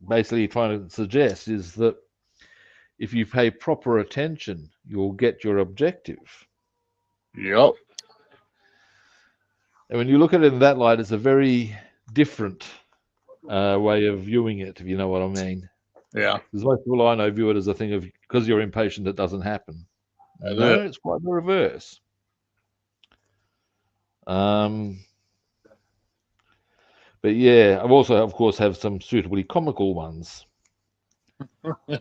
basically trying to suggest is that if you pay proper attention, you'll get your objective. Yep. And when you look at it in that light, it's a very different way of viewing it, if you know what I mean. Yeah. Because most people I know view it as a thing of because you're impatient, it doesn't happen. That's No, it. it's quite the reverse. But yeah, I've also, of course, have some suitably comical ones.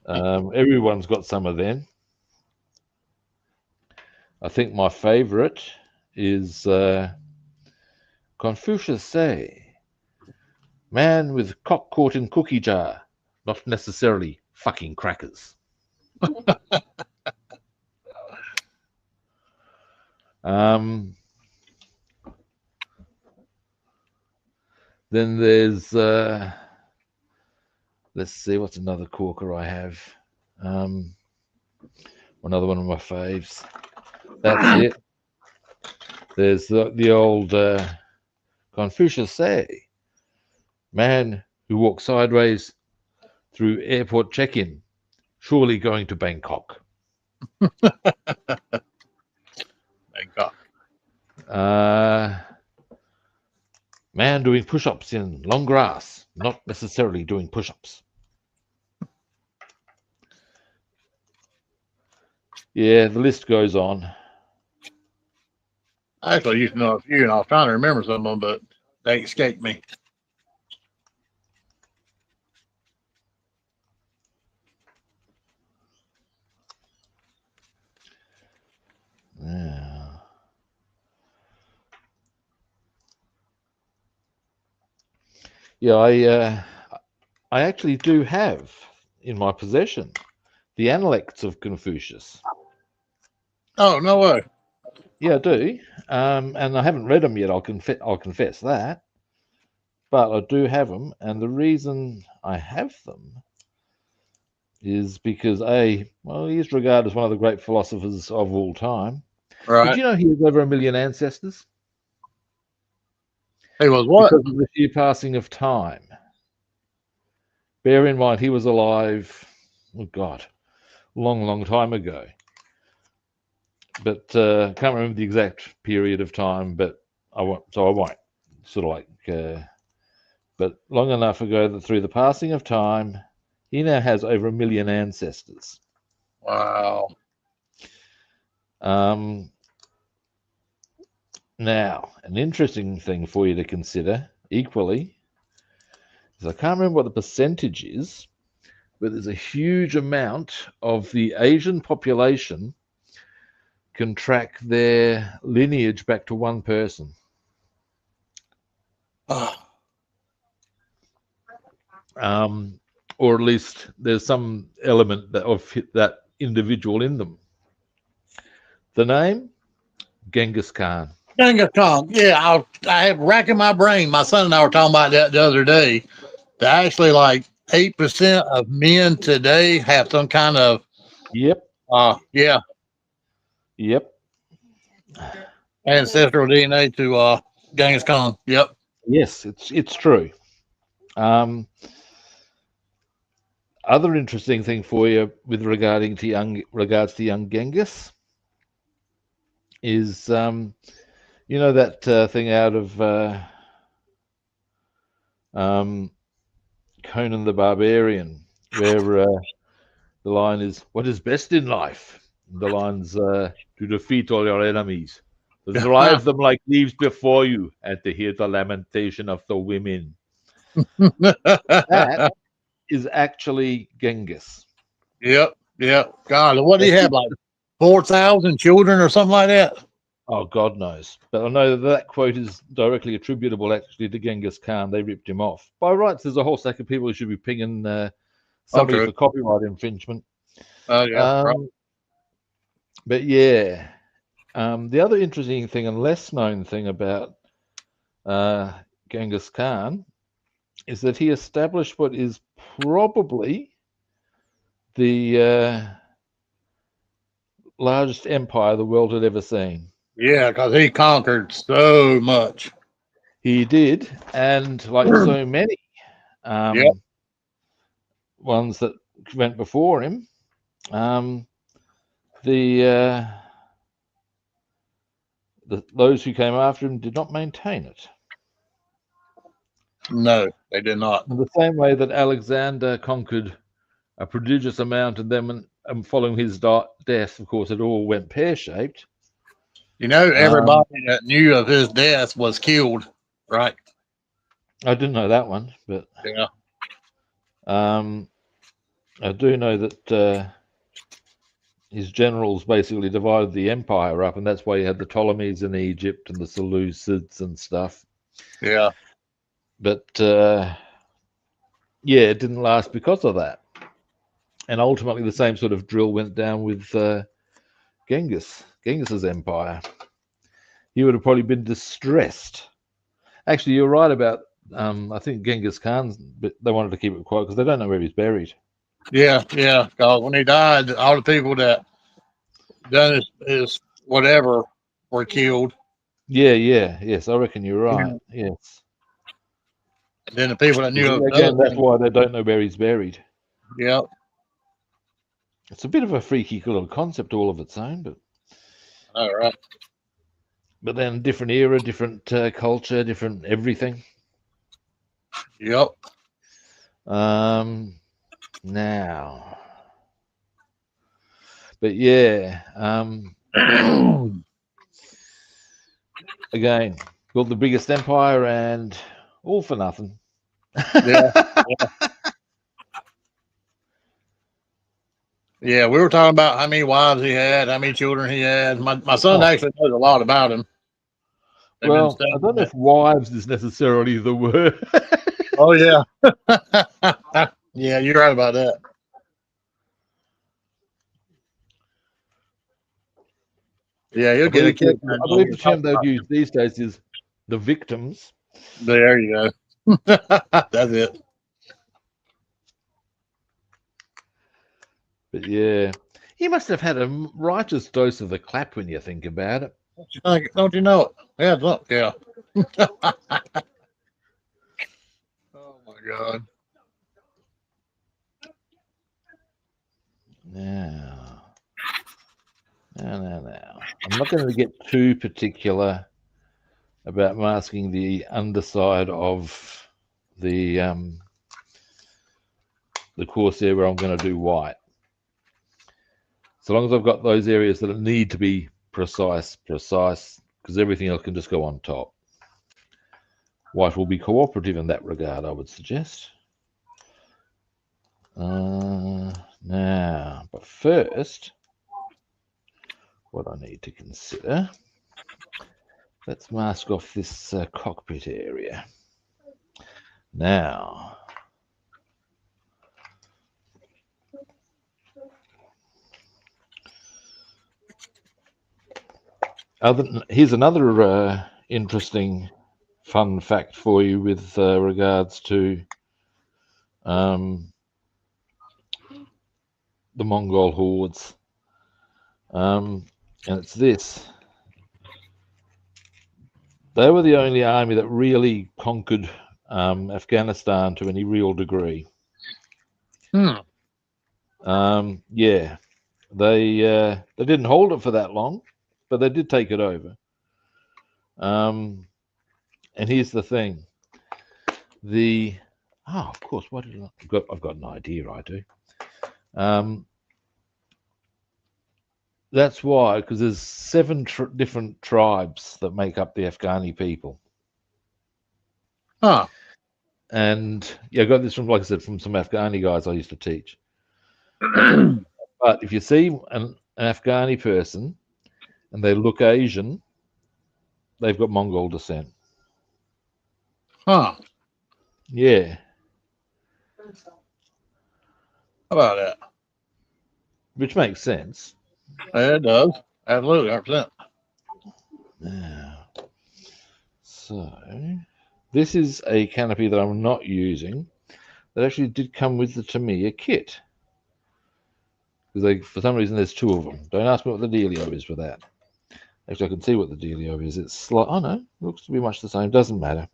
Everyone's got some of them. I think my favorite is Confucius say, man with cock caught in cookie jar, not necessarily fucking crackers. Then there's let's see, what's another corker I have? Another one of my faves. That's it. There's the old Confucius say, man who walks sideways through airport check-in, surely going to Bangkok. Bangkok. Man doing push-ups in long grass, not necessarily doing push-ups. Yeah, the list goes on. I actually used to know a few, and I was trying to remember some of them, but they escaped me. Yeah. Yeah, I actually do have in my possession the Analects of Confucius. Oh, no way. Yeah, I do. And I haven't read them yet. I'll confess that. But I do have them, and the reason I have them is because well, he's regarded as one of the great philosophers of all time. Right. Did you know he has over 1 million ancestors? He was what? Because of the sheer passing of time. Bear in mind, he was alive, oh God, long, long time ago. But can't remember the exact period of time, but I won't. Sort of like, but long enough ago that through the passing of time, he now has over 1 million ancestors. Wow. Now, an interesting thing for you to consider equally is I can't remember what the percentage is, but there's a huge amount of the Asian population can track their lineage back to one person. Or at least there's some element of that individual in them. The name? Genghis Khan. Genghis Khan. Yeah, I have racking my brain. My son and I were talking about that the other day. That actually like 8% of men today have some kind of Yep. Yeah. Yep. Ancestral DNA to Genghis Khan. Yep. Yes, it's true. Other interesting thing for you with regards to young Genghis is you know that thing out of Conan the Barbarian where the line is, what is best in life? And the line's to defeat all your enemies, to drive them like leaves before you, and to hear the lamentation of the women. That is actually Genghis. Yep. God, what do you have, like 4,000 children or something like that? Oh, God knows. But I know that quote is directly attributable actually to Genghis Khan. They ripped him off. By rights, there's a whole stack of people who should be pinging somebody for copyright infringement. Oh, yeah. Right. But yeah, the other interesting thing and less known thing about Genghis Khan is that he established what is probably the largest empire the world had ever seen. Yeah, because he conquered so much. He did, and like so many Yep. ones that went before him, those who came after him did not maintain it. No, they did not. In the same way that Alexander conquered a prodigious amount, and then following his death, of course, it all went pear-shaped. You know, everybody that knew of his death was killed, right? I didn't know that one, but Yeah. I do know that his generals basically divided the empire up, and that's why you had the Ptolemies in Egypt and the Seleucids and stuff. Yeah. But yeah, it didn't last because of that. And ultimately, the same sort of drill went down with Genghis's empire. He would have probably been distressed. Actually, you're right about, I think Genghis Khan, but they wanted to keep it quiet because they don't know where he's buried. Yeah, yeah. Because when he died, all the people that done his whatever were killed. Yeah, yes, I reckon you're right. Yeah. Yes. And then the people that knew again, that's why they don't know where he's buried. Yep. It's a bit of a freaky little concept all of its own, but all right. But then different era, different culture, different everything. Yep. Now, but yeah, again, built the biggest empire and all for nothing. Yeah. Yeah, we were talking about how many wives he had, how many children he had. My son actually knows a lot about him. Well, I don't know if wives is necessarily the word. Oh, yeah. Yeah, you're right about that. Yeah, you'll get a kick. I believe the term they'd use these days is the victims. There you go. That's it. But yeah, he must have had a righteous dose of the clap when you think about it. Don't you know it? Yeah, look, yeah. Oh my God. Now. I'm not going to get too particular about masking the underside of the Corsair where I'm going to do white. So long as I've got those areas that need to be precise, because everything else can just go on top. White will be cooperative in that regard, I would suggest. Now, but first, what I need to consider, let's mask off this cockpit area. Now, here's another interesting fun fact for you with regards to the Mongol hordes. And it's this. They were the only army that really conquered Afghanistan to any real degree. Yeah, they didn't hold it for that long, but they did take it over. And here's the thing: of course, what did I've got an idea. I do. That's why, because there's 7 different tribes that make up the Afghani people. And yeah, I got this from, like I said, from some Afghani guys I used to teach. But if you see an Afghani person and they look Asian, they've got Mongol descent. Yeah. How about that? Which makes sense. Yeah, it does. Absolutely, 100%. Now, so this is a canopy that I'm not using that actually did come with the Tamiya kit. Because for some reason there's 2 of them. Don't ask me what the dealio is with that. Actually, I can see what the dealio is. It's like, oh no, looks to be much the same. Doesn't matter.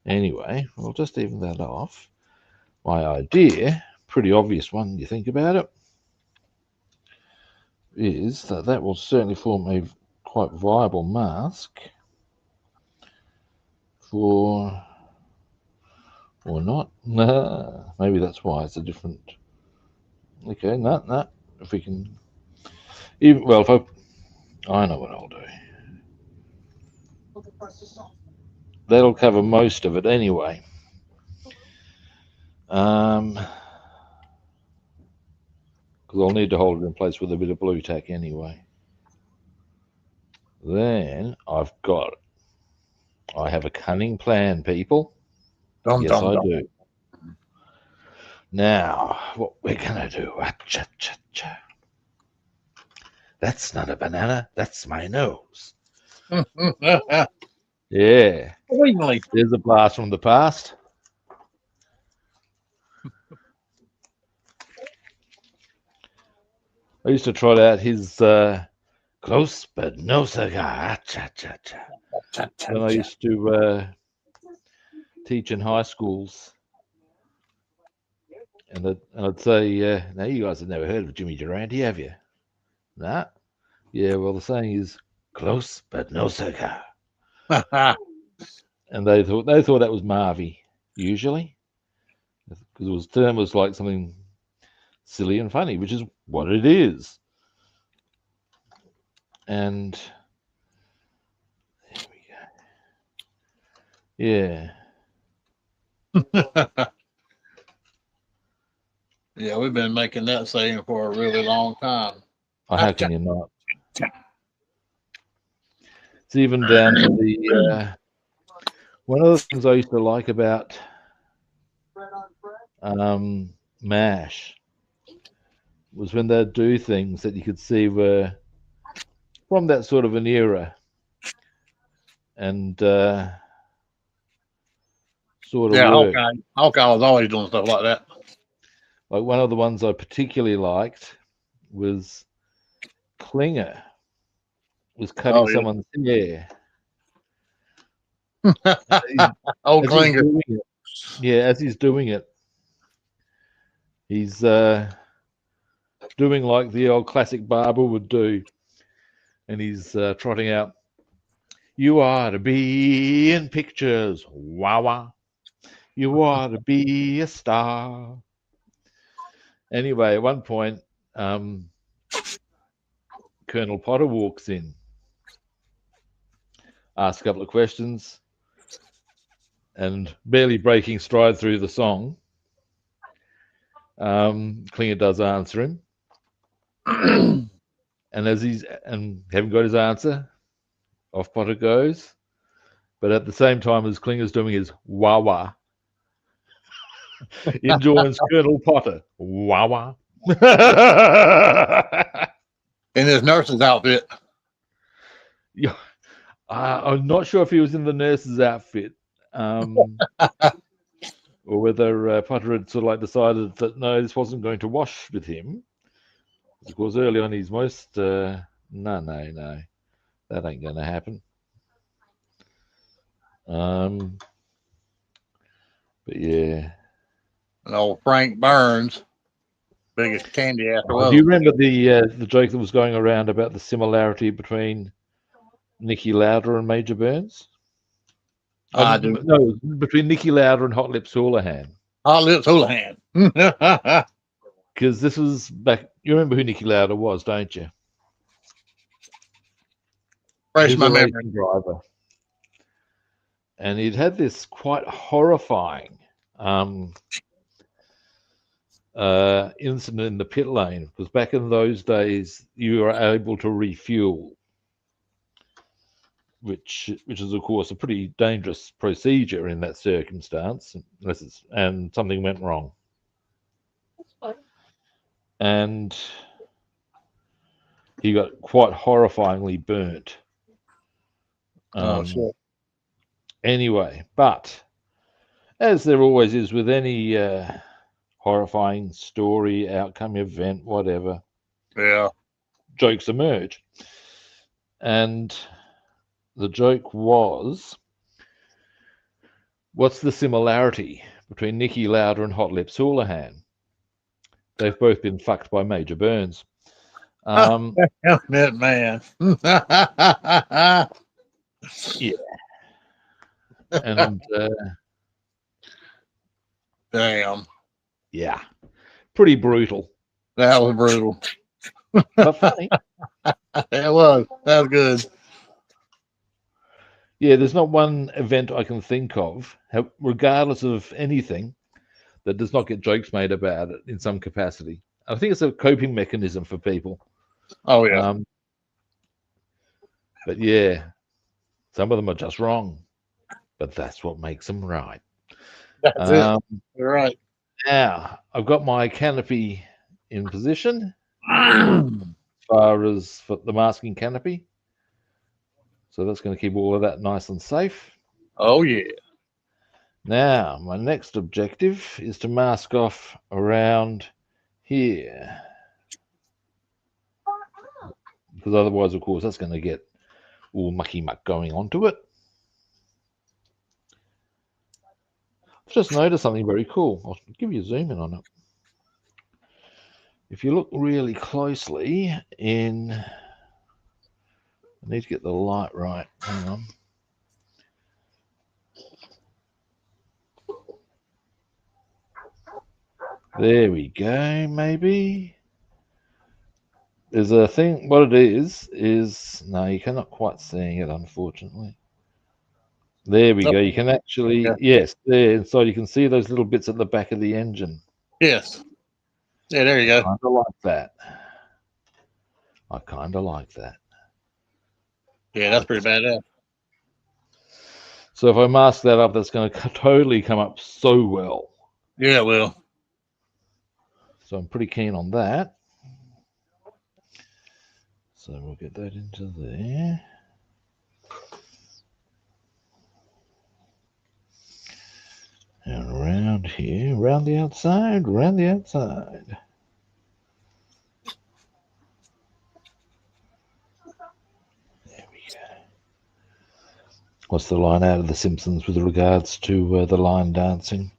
Anyway, we'll just even that off. My idea, pretty obvious one, you think about it, is that that will certainly form a quite viable mask for, or not. Maybe that's why it's a different. Okay, no. If we can, even well, if I know what I'll do. That'll cover most of it anyway. Because I'll need to hold it in place with a bit of blue tack anyway. Then I have a cunning plan, people. Yes, I do. Now, what we're going to do, that's not a banana, that's my nose. Yeah. There's a blast from the past. I used to trot out his close but no cigar. When I used to teach in high schools. And I'd say, now you guys have never heard of Jimmy Durante, have you? Nah. Yeah, well, the saying is close but no cigar. And they thought that was Marvy, usually. Because it was like something silly and funny, which is what it is. And there we go. Yeah. Yeah, we've been making that saying for a really long time. How can you not? It's even down to the one of the things I used to like about MASH was when they'd do things that you could see were from that sort of an era, and sort of work. Hawkeye was always doing stuff like that. Like one of the ones I particularly liked was Klinger was cutting someone's hair. Klinger. As he's doing it, he's doing like the old classic barber would do, and he's trotting out, "You ought to be in pictures, wah. You ought to be a star." Anyway, at one point, Colonel Potter walks in, asks a couple of questions, and barely breaking stride through the song, Klinger does answer him. And having got his answer, off Potter goes. But at the same time as Klinger's doing his wah, in joins Colonel Potter, wah. In his nurse's outfit. Yeah, I'm not sure if he was in the nurse's outfit, or whether Potter had sort of like decided that no, this wasn't going to wash with him. Of course, early on he's most no, that ain't going to happen. But yeah, and old Frank Burns, biggest candy after. Do you remember the joke that was going around about the similarity between Nicky Lauder and Major Burns? I do. No, between Nicky Lauder and Hot Lips Houlihan. Hot Lips Houlihan. Because this was back. You remember who Nicky Lauder was, don't you? Fresh my memory. Driver. And he'd had this quite horrifying incident in the pit lane, because back in those days you were able to refuel, which is of course a pretty dangerous procedure in that circumstance, and something went wrong. And he got quite horrifyingly burnt. Sure. Anyway, but as there always is with any horrifying story, outcome, event, whatever, jokes emerge. And the joke was What's the similarity between Nicky Lauder and Hot Lips Houlihan? They've both been fucked by Major Burns. Damn it, man. Yeah. And Damn. yeah, pretty brutal, That was brutal. but funny. It was. That was good. Yeah, there's not one event I can think of, regardless of anything, that does not get jokes made about it in some capacity. I think it's a coping mechanism for people. Oh, yeah. But yeah, some of them are just wrong, but that's what makes them right. That's it. You're right. Now, I've got my canopy in position as far as for the masking canopy. So that's going to keep all of that nice and safe. Oh, yeah. Now, my next objective is to mask off around here. Because otherwise, of course, that's going to get all mucky muck going onto it. I've just noticed something very cool. I'll give you a zoom in on it. If you look really closely in, I need to get the light right. Hang on. There we go, maybe. There's a thing, what it is, no, you cannot quite see it, unfortunately. There we go. You can actually, yes, there inside, you can see those little bits at the back of the engine. Yes. Yeah, there you go. Kind of like that. I kind of like that. Yeah, that's pretty badass. So if I mask that up, that's going to totally come up so well. Yeah, it will. So I'm pretty keen on that. So we'll get that into there. And around here, around the outside, around the outside. There we go. What's the line out of The Simpsons with regards to the line dancing?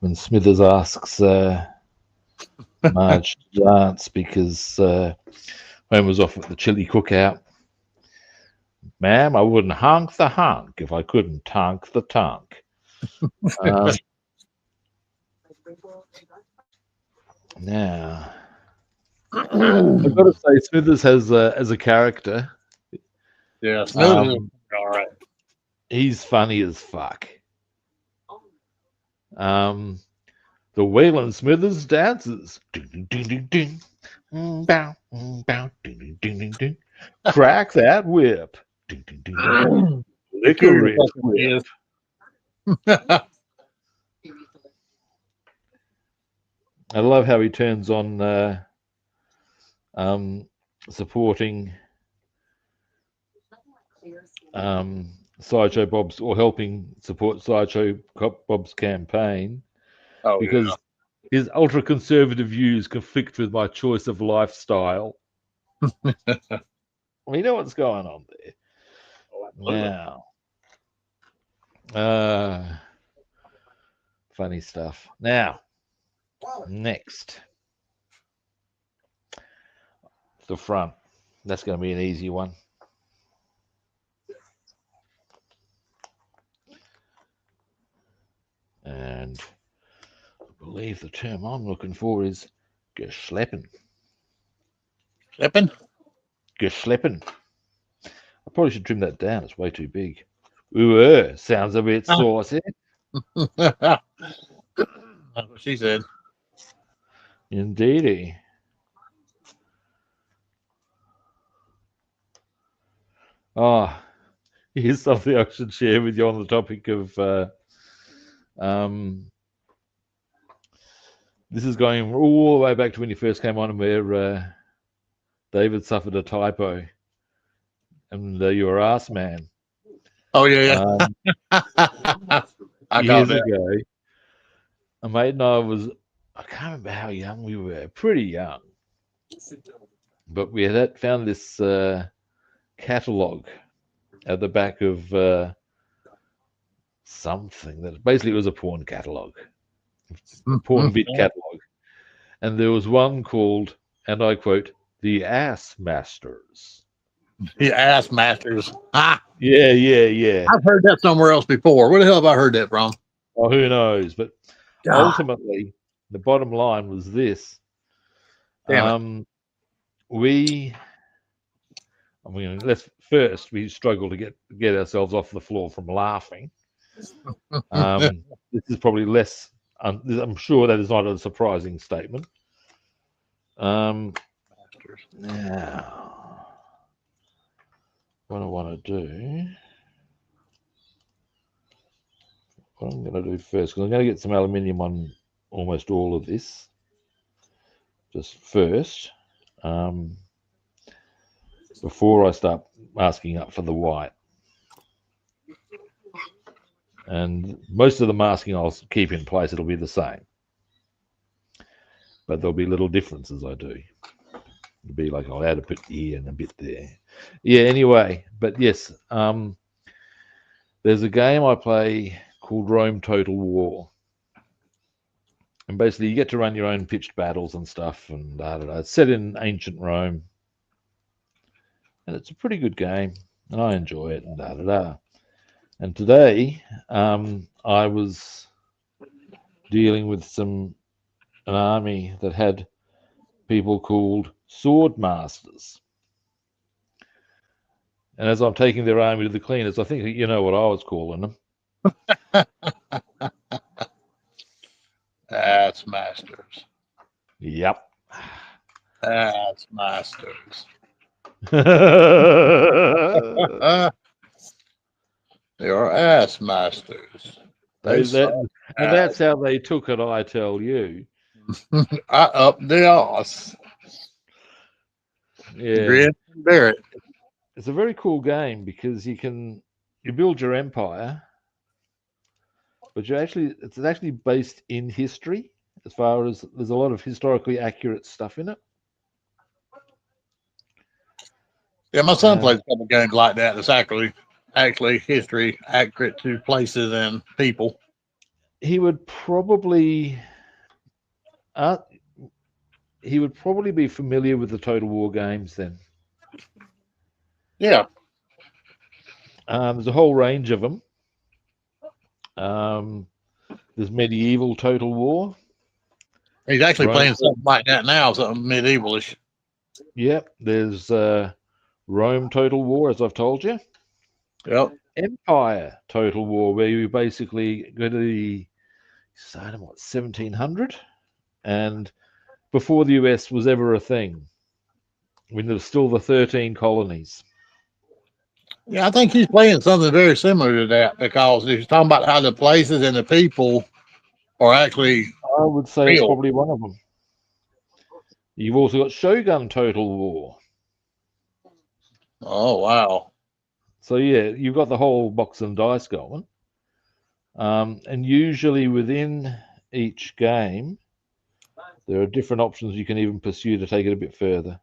When Smithers asks Marge to dance because Homer's off at the chili cookout. Ma'am, I wouldn't honk the honk if I couldn't tonk the tonk. Now, I've got to say, Smithers has as a character. Yeah, Smithers. All right. He's funny as fuck. The Waylon Smithers dances. Ding, ding, ding, ding. Bow, bow, ding, ding, ding, ding. Crack that whip. Ding, ding, ding, ding. Licorice whip. I love how he turns on supporting Sideshow Bob's, or helping support Sideshow Bob's campaign, because his ultra-conservative views conflict with my choice of lifestyle. We know what's going on there. Now, funny stuff. Now, next, the front. That's going to be an easy one. And I believe the term I'm looking for is geschleppen. Schleppen? Geschleppen. I probably should trim that down. It's way too big. Ooh, sounds a bit saucy. That's what she said. Indeedy. Oh, here's something I should share with you on the topic of this is going all the way back to when you first came on, where David suffered a typo and you were ass man. Oh, yeah. Years ago, a mate and I can't remember how young we were, pretty young. But we had found this catalogue at the back of something that basically it was a porn catalog, a porn vid catalog, and there was one called, and I quote, "The Ass Masters." The Ass Masters. Ah, Yeah. I've heard that somewhere else before. Where the hell have I heard that from? Well, who knows? But God, ultimately, the bottom line was this: damn it. we struggle to get ourselves off the floor from laughing. This is probably less. I'm sure that is not a surprising statement. Now, what I want to do, what I'm going to do first, because I'm going to get some aluminium on almost all of this. Just first, before I start masking up for the white. And most of the masking I'll keep in place. It'll be the same. But there'll be little differences I do. It'll be like I'll add a bit here and a bit there. Yeah, anyway. But yes, there's a game I play called Rome Total War. And basically you get to run your own pitched battles and stuff. And it's set in ancient Rome. And it's a pretty good game. And I enjoy it. And And today, I was dealing with an army that had people called sword masters. And as I'm taking their army to the cleaners, I think you know what I was calling them. Ass Masters. Yep. Ass Masters. They are Ass Masters. And that's how they took it, I tell you. I up the ass. Yeah. Grin and bear it. It's a very cool game because you build your empire, but it's actually based in history, as far as there's a lot of historically accurate stuff in it. Yeah, my son plays a couple games like that. It's actually history accurate to places and people. He would probably be familiar with the Total War games then. Yeah. There's a whole range of them. There's medieval Total War. He's actually playing something like that now, something medievalish. Yep. There's Rome Total War, as I've told you. Yep. Empire Total War, where you basically go to the start of 1700, and before the US was ever a thing, when there was still the 13 colonies. Yeah, I think he's playing something very similar to that because he's talking about how the places and the people are actually. I would say real. It's probably one of them. You've also got Shogun Total War. Oh, wow. So yeah, you've got the whole box and dice going. And usually within each game, there are different options you can even pursue to take it a bit further.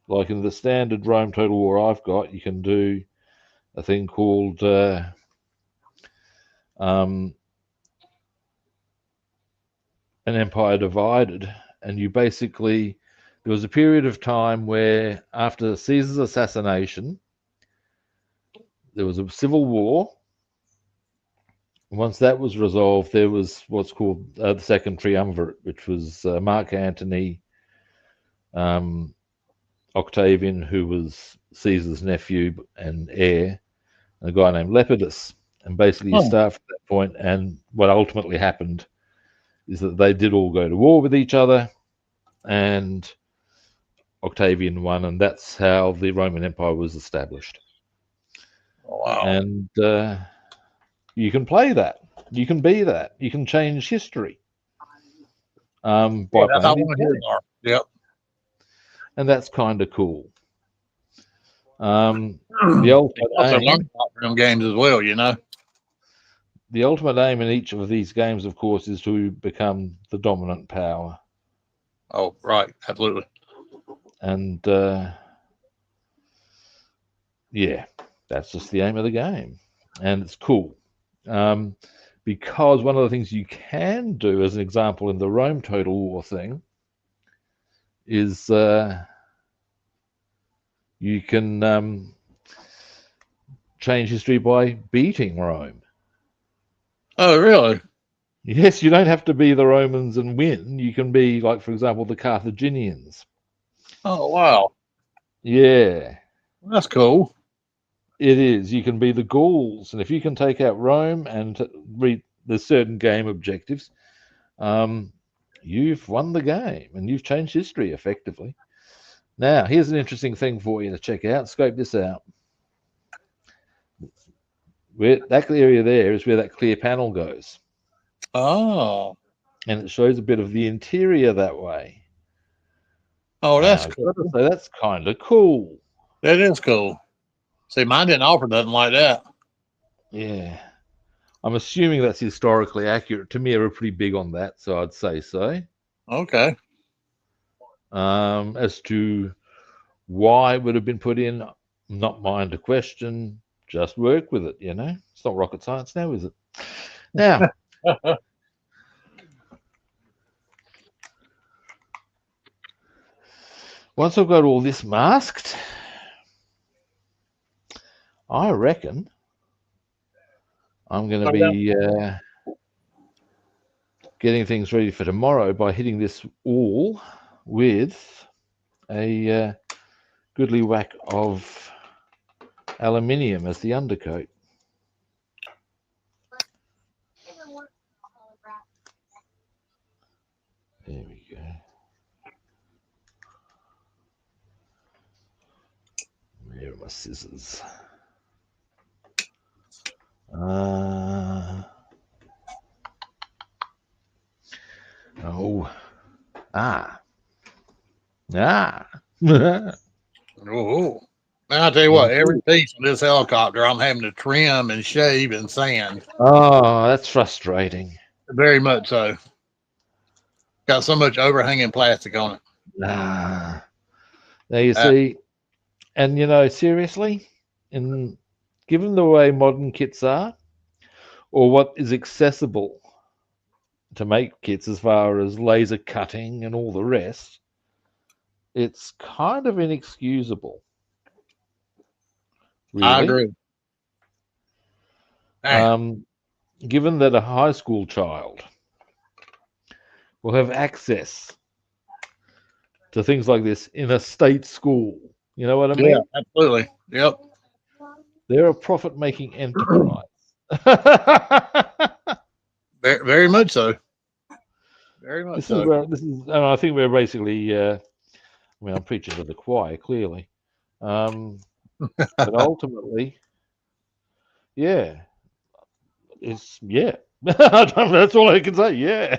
Like in the standard Rome Total War I've got, you can do a thing called an empire divided, and you basically, there was a period of time where after Caesar's assassination, there was a civil war. Once that was resolved, there was what's called the Second Triumvirate, which was Mark Antony, Octavian, who was Caesar's nephew and heir, and a guy named Lepidus. And basically you start from that point, and what ultimately happened is that they did all go to war with each other, and Octavian won, and that's how the Roman Empire was established. Wow. And you can play that. You can be that. You can change history. By that's how playing one are. Yep. And that's kind of cool. The ultimate aim for them games as well, you know. The ultimate aim in each of these games, of course, is to become the dominant power. Oh, right, absolutely. And yeah, that's just the aim of the game. and it's cool. Because one of the things you can do, as an example, in the Rome Total War thing, is you can change history by beating Rome. Oh, really? Yes, you don't have to be the Romans and win. You can be, like, for example, the Carthaginians. Oh, wow. Yeah, That's cool. it is. You can be the Gauls, and if you can take out Rome and read the certain game objectives, you've won the game and you've changed history effectively. Now, here's an interesting thing for you to check out. Scope this out. Where that area there is where that clear panel goes, Oh. and it shows a bit of the interior that way. Oh, that's I've cool. got to say, that's kind of cool. That is cool. See, mine didn't offer nothing like that. Yeah. I'm assuming that's historically accurate. Tamiya are pretty big on that, so I'd say so. Okay. As to why it would have been put in, not mine to question. Just work with it, you know. It's not rocket science now, is it? Now, once I've got all this masked, I reckon I'm going to be getting things ready for tomorrow by hitting this all with a goodly whack of aluminium as the undercoat. There we go. Where are my scissors? Oh. Now, I'll tell you what, every piece of this helicopter I'm having to trim and shave and sand. Oh, that's frustrating. Very much so. Got so much overhanging plastic on it. Now you see, and you know, seriously, given the way modern kits are, or what is accessible to make kits as far as laser cutting and all the rest, it's kind of inexcusable. Really. I agree. Given that a high school child will have access to things like this in a state school, you know what I mean? Yeah, absolutely. Yep. They're a profit-making enterprise. Very, very much so. Very much so. And I think we're basically, I mean, I'm preaching to the choir, clearly. But ultimately, yeah, yeah. That's all I can say, yeah.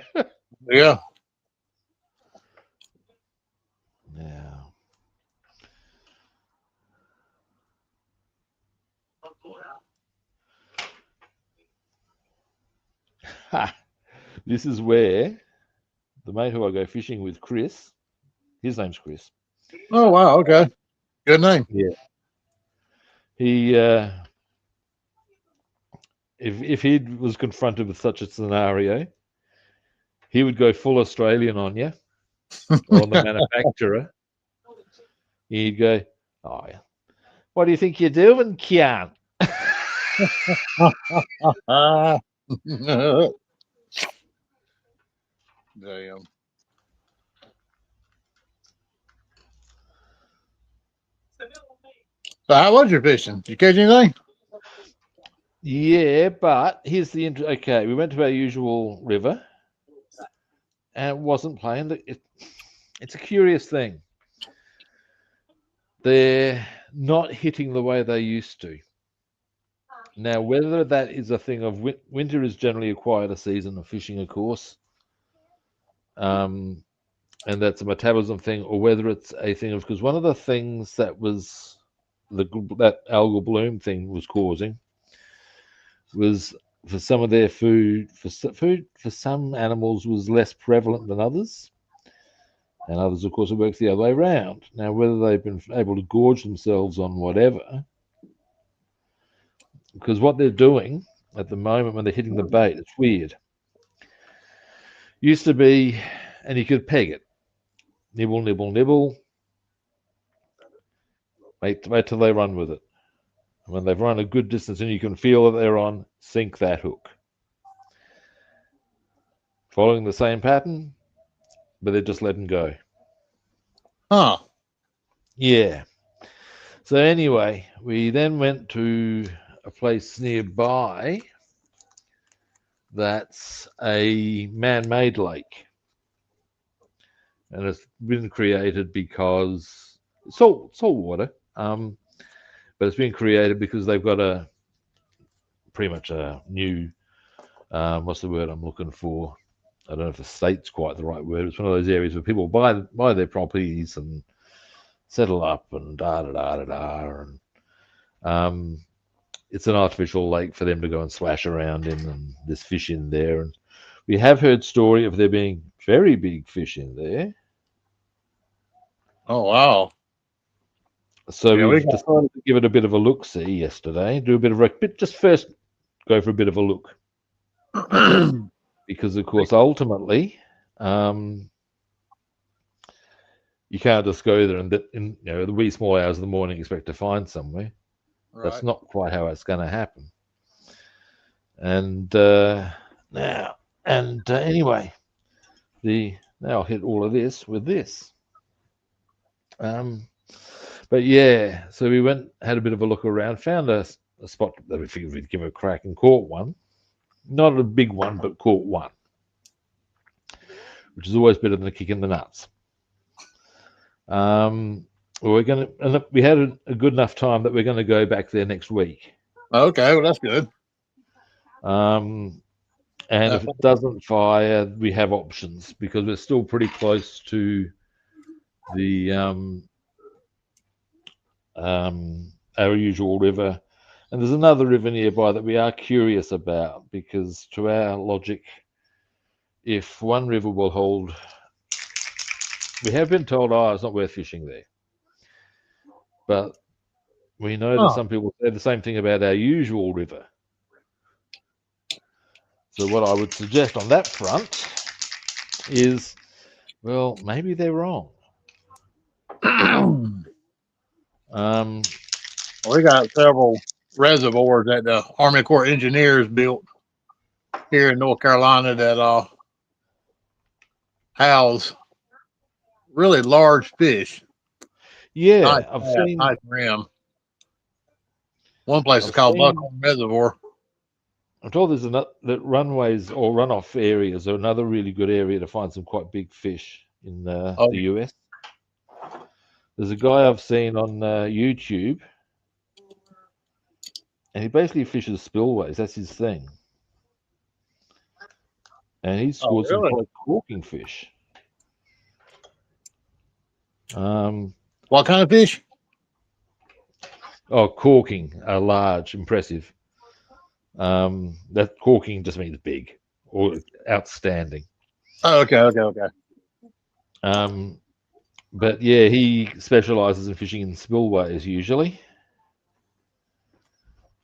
Yeah. Now, this is where the mate who I go fishing with, Chris, his name's Chris. Oh, wow. Okay. Good name. Yeah. He, if he was confronted with such a scenario, he would go full Australian on you, or on the manufacturer. He'd go, "Oh, yeah. What do you think you're doing, Kian?" Damn. So how was your fishing? Did you catch anything? Yeah, but here's the okay. We went to our usual river, and it wasn't playing. It's a curious thing. They're not hitting the way they used to. Now, whether that is a thing of winter is generally a quieter season of fishing, of course, and that's a metabolism thing, or whether it's a thing of, because one of the things that was that algal bloom thing was causing was, for some of their food for some animals was less prevalent than others, and others, of course, it works the other way around. Now, whether they've been able to gorge themselves on whatever, because what they're doing at the moment when they're hitting the bait, it's weird. Used to be, and you could peg it, nibble, nibble, nibble. Wait till they run with it. When they've run a good distance and you can feel that they're on, sink that hook. Following the same pattern, but they're just letting go. Huh. Yeah. So anyway, we then went to a place nearby that's a man-made lake. And it's been created because salt water. But it's been created because they've got pretty much a new, what's the word I'm looking for? I don't know if estate's quite the right word. It's one of those areas where people buy their properties and settle up and and it's an artificial lake for them to go and splash around in, and there's fish in there. And we have heard story of there being very big fish in there. Oh, wow. So we've decided to give it a bit of a look-see yesterday. Do a bit of just first go for a bit of a look. Because, of course, ultimately, you can't just go there and in the wee small hours of the morning expect to find somewhere. Right. That's not quite how it's going to happen. And anyway, now I'll hit all of this with this. But yeah, so we went, had a bit of a look around, found a spot that we figured we'd give it a crack and caught one. Not a big one, but caught one, which is always better than a kick in the nuts. We had a good enough time that we're going to go back there next week. Okay, well, that's good. And if it doesn't fire, we have options because we're still pretty close to the our usual river. And there's another river nearby that we are curious about because, to our logic, if one river will hold, we have been told, it's not worth fishing there. But we know that some people say the same thing about our usual river. So what I would suggest on that front is, well, maybe they're wrong. We got several reservoirs that the Army Corps engineers built here in North Carolina that house really large fish. Yeah, nice rim. One place is called Buckhorn Reservoir. I'm told there's that runways or runoff areas are another really good area to find some quite big fish in the US. There's a guy I've seen on YouTube, and he basically fishes spillways. That's his thing. And he's scored some quite corking fish. What kind of fish? Oh, corking, large, impressive. That corking just means big or outstanding. Oh, okay. But yeah, he specializes in fishing in spillways usually.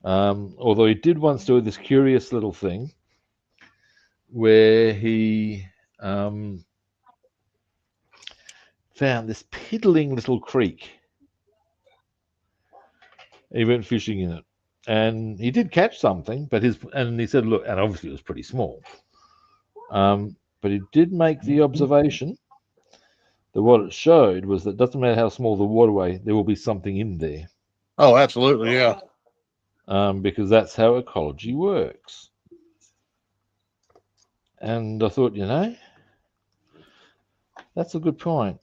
Although he did once do this curious little thing where he found this piddling little creek. He went fishing in it, and he did catch something, but he said, look, and obviously it was pretty small. But he did make the observation that what it showed was that it doesn't matter how small the waterway, there will be something in there. Oh, absolutely, yeah. Because that's how ecology works. And I thought, that's a good point.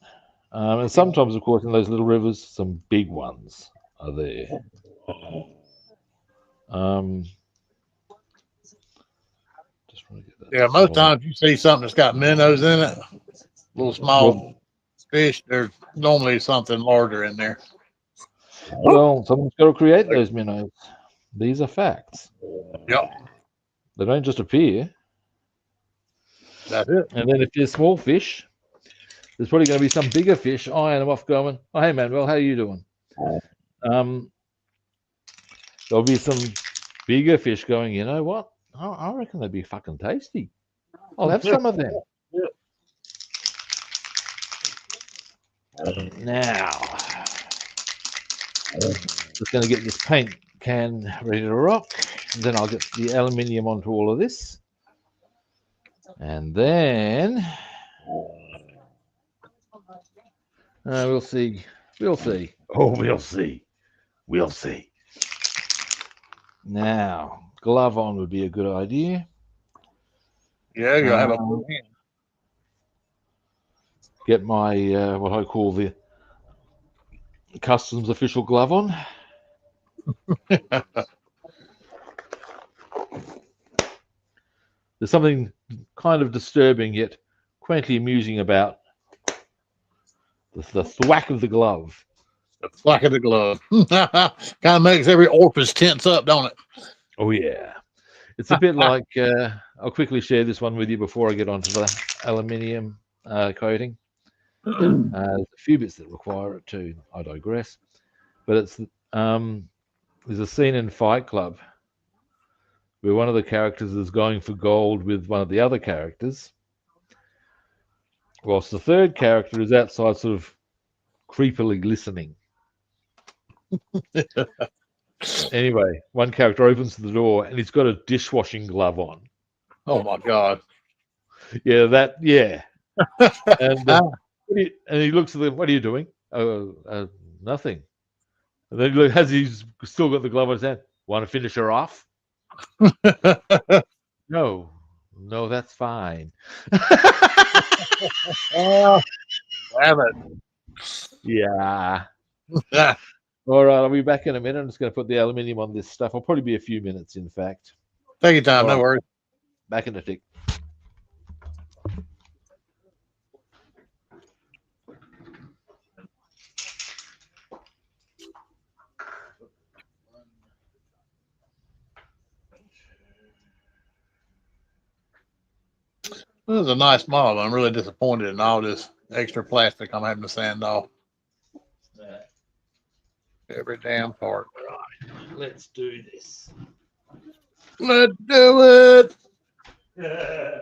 And sometimes, of course, in those little rivers, some big ones are there. Most times you see something that's got minnows in it, little small fish, there's normally something larger in there. Well, someone's got to create those minnows. These are facts. Yep. They don't just appear. That's it. And then if there's small fish, there's probably going to be some bigger fish eyeing them off going, oh, hey, Manuel, how are you doing? There'll be some bigger fish going, you know what? I reckon they'd be fucking tasty. I'll have some of them. Now, just going to get this paint can ready to rock. And then I'll get the aluminium onto all of this. And then we'll see. We'll see. Oh, we'll see. We'll see. Now, glove on would be a good idea. Yeah, you'll have a blue hand. Get my what I call the customs official glove on. There's something kind of disturbing yet quaintly amusing about the thwack of the glove. The thwack of the glove. Kind of makes every orifice tense up, don't it? Oh, yeah. It's a bit like, I'll quickly share this one with you before I get onto the aluminium coating. There's a few bits that require it too. I digress. But it's there's a scene in Fight Club where one of the characters is going for gold with one of the other characters, whilst the third character is outside sort of creepily listening. Anyway, one character opens the door and he's got a dishwashing glove on. Oh my God. Yeah, yeah. And he looks at them, what are you doing? Nothing. And then look, has he's still got the glove on his hand. Want to finish her off? No, that's fine. Oh, damn it. Yeah. Yeah. All right, I'll be back in a minute. I'm just going to put the aluminium on this stuff. I'll probably be a few minutes, in fact. Take your time, no worries. Back in a tick. This is a nice model. I'm really disappointed in all this extra plastic I'm having to sand off. Every damn part. Right, let's do this. Let's do it. Yeah.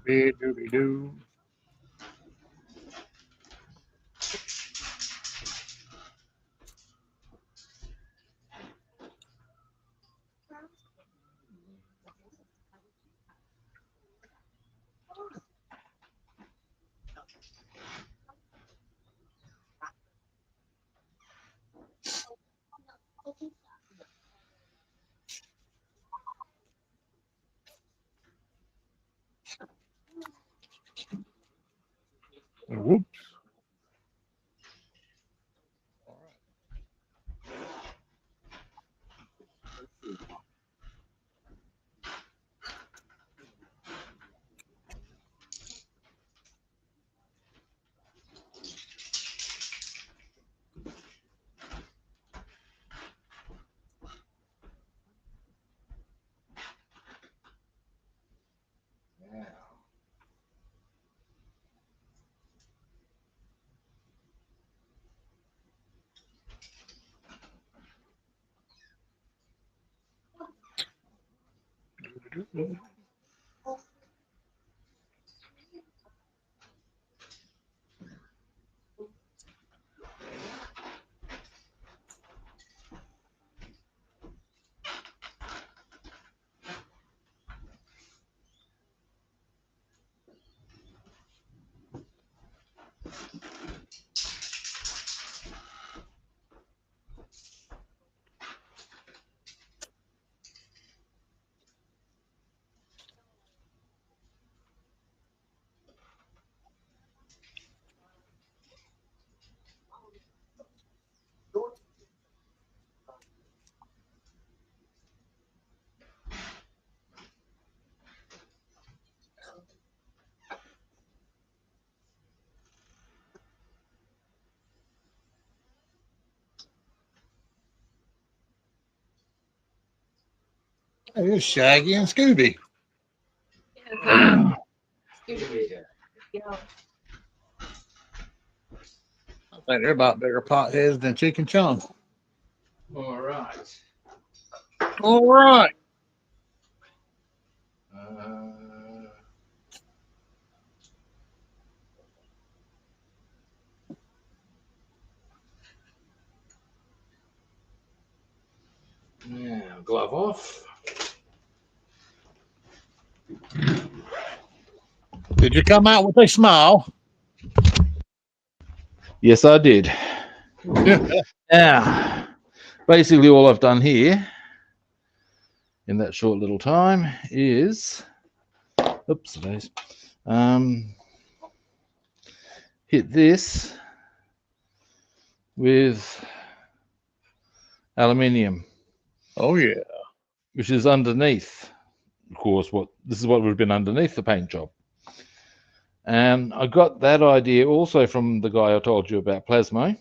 Doobie-doo. Whoops. It's Shaggy and Scooby. Yeah. I think they're about bigger potheads than Chicken Chunk. All right. All right. Now, glove off. Did you come out with a smile? Yes, I did. Yeah. Now, basically all I've done here in that short little time is, oops, hit this with aluminium. Oh yeah. Which is underneath, of course, this is what would have been underneath the paint job. And I got that idea also from the guy I told you about, Plasmo.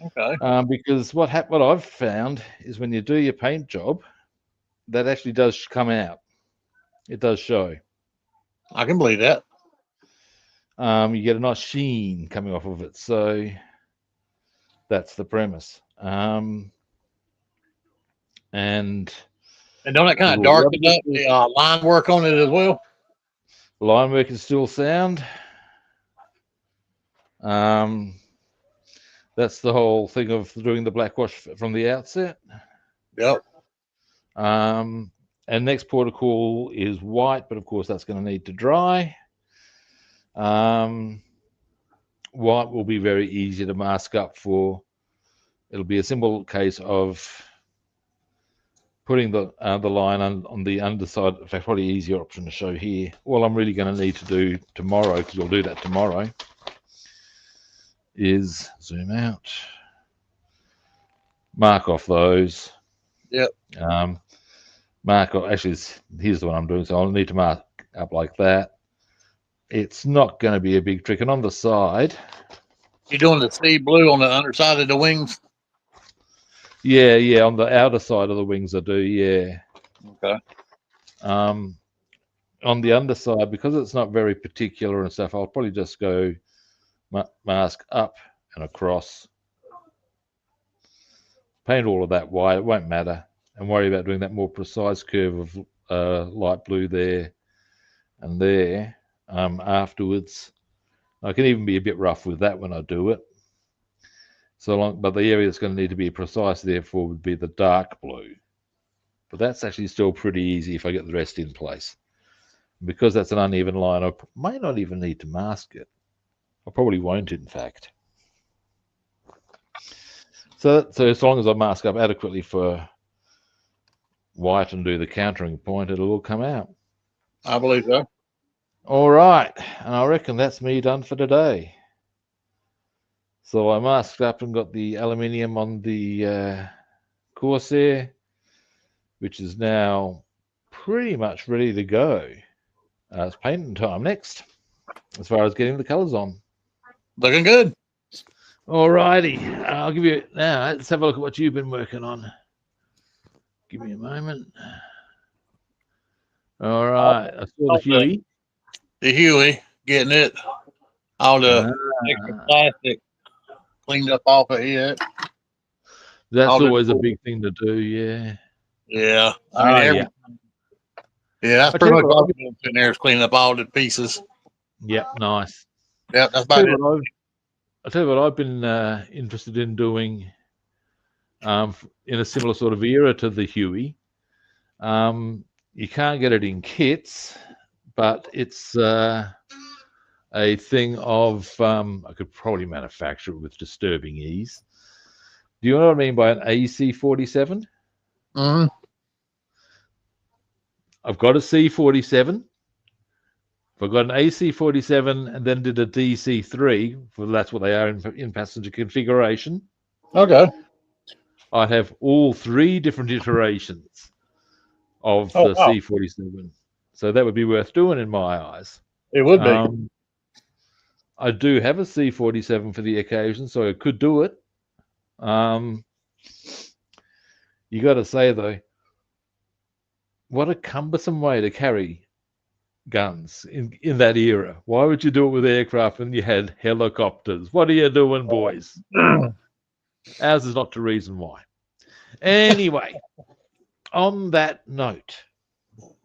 Okay. Because what I've found is when you do your paint job, that actually does come out. It does show. I can believe that. You get a nice sheen coming off of it. So that's the premise. And don't that kind of darken up the line work on it as well? Line work is still sound. That's the whole thing of doing the black wash from the outset. Yep. And next port of call is white, but of course that's going to need to dry. White will be very easy to mask up for. It'll be a simple case of putting the line on the underside. In fact, probably easier option to show here. All I'm really going to need to do tomorrow, because we'll do that tomorrow, is zoom out, mark off those. Yep. Mark off, actually, here's the one I'm doing, so I'll need to mark up like that. It's not going to be a big trick. And on the side, you're doing the sea blue on the underside of the wings? Yeah, on the outer side of the wings I do, yeah. Okay. On the underside, because it's not very particular and stuff, I'll probably just go mask up and across. Paint all of that white, it won't matter. And worry about doing that more precise curve of light blue there and there afterwards. I can even be a bit rough with that when I do it. But the area that's going to need to be precise, therefore, would be the dark blue. But that's actually still pretty easy if I get the rest in place. Because that's an uneven line, I may not even need to mask it. I probably won't, in fact. So as long as I mask up adequately for white and do the countering point, it'll all come out. I believe so. All right, and I reckon that's me done for today. So I masked up and got the aluminium on the Corsair, which is now pretty much ready to go. It's painting time next, as far as getting the colours on. Looking good. All righty, I'll give you now. Let's have a look at what you've been working on. Give me a moment. All right, I saw the Huey. The Huey, getting it. All the extra plastic cleaned up off of it. That's always a big thing to do, yeah. Yeah. I mean, yeah, that's pretty much all I'm doing there is cleaning up all the pieces. Yep, nice. Yep, that's about it. I'll tell you what I've been interested in doing in a similar sort of era to the Huey. You can't get it in kits, but it's a thing of I could probably manufacture it with disturbing ease. Do you know what I mean by an AC-47? Mm-hmm. I've got a C-47. If I got an AC-47 and then did a DC-3, well, that's what they are in passenger configuration. Okay. I have all three different iterations of the C-47. So that would be worth doing in my eyes. It would be. I do have a C-47 for the occasion, so I could do it. You got to say, though, what a cumbersome way to carry guns in that era. Why would you do it with aircraft when you had helicopters? What are you doing, boys? Ours is not the reason why. Anyway, on that note,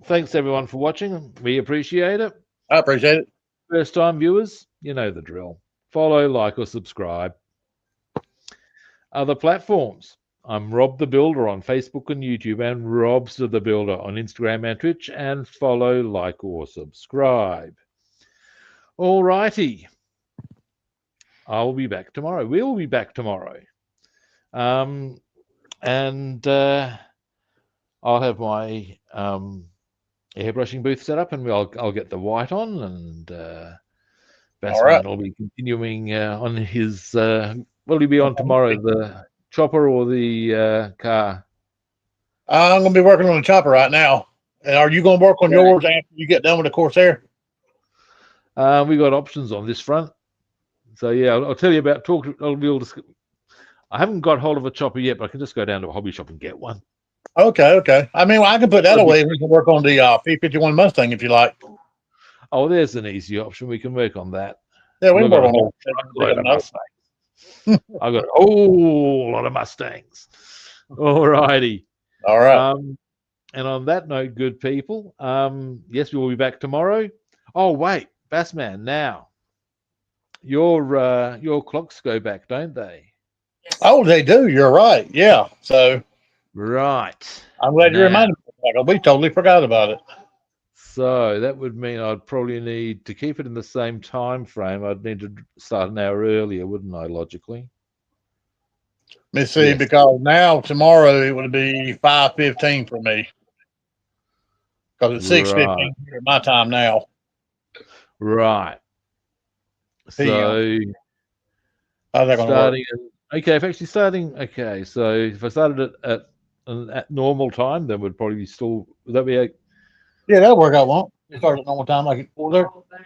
thanks everyone for watching. We appreciate it. I appreciate it. First time viewers, you know the drill. Follow, like, or subscribe. Other platforms. I'm Rob the Builder on Facebook and YouTube, and Robster the Builder on Instagram and Twitch. And follow, like, or subscribe. All righty. I'll be back tomorrow. We'll be back tomorrow. And I'll have my airbrushing booth set up, and I'll get the white on, and Bassman will be continuing on his. Will he be on tomorrow? The chopper or the car? I'm going to be working on the chopper right now. And are you going to work on yours after you get done with the Corsair? We got options on this front, so yeah, I'll tell you about. I haven't got hold of a chopper yet, but I can just go down to a hobby shop and get one. Okay. I mean, I can put that away. We can work on the P-51 Mustang if you like. Oh, there's an easy option. We can work on that. Yeah, we can work on that. I've got a whole lot of Mustangs. All righty. All right. And on that note, good people, yes, we will be back tomorrow. Oh, wait, Bassman, now, your clocks go back, don't they? Oh, they do. You're right. Yeah. So. Right. I'm glad you reminded me. We totally forgot about it. So that would mean I'd probably need to keep it in the same time frame. I'd need to start an hour earlier, wouldn't I, logically? Let me see, because now tomorrow it would be 5:15 for me. Because it's 6:15 here at my time now. Right. So how's that going to work? Okay, if actually starting, okay, so if I started at normal time, then would probably still, would that be a... Yeah, that'll work out, won't it? Start at normal time like it's over there.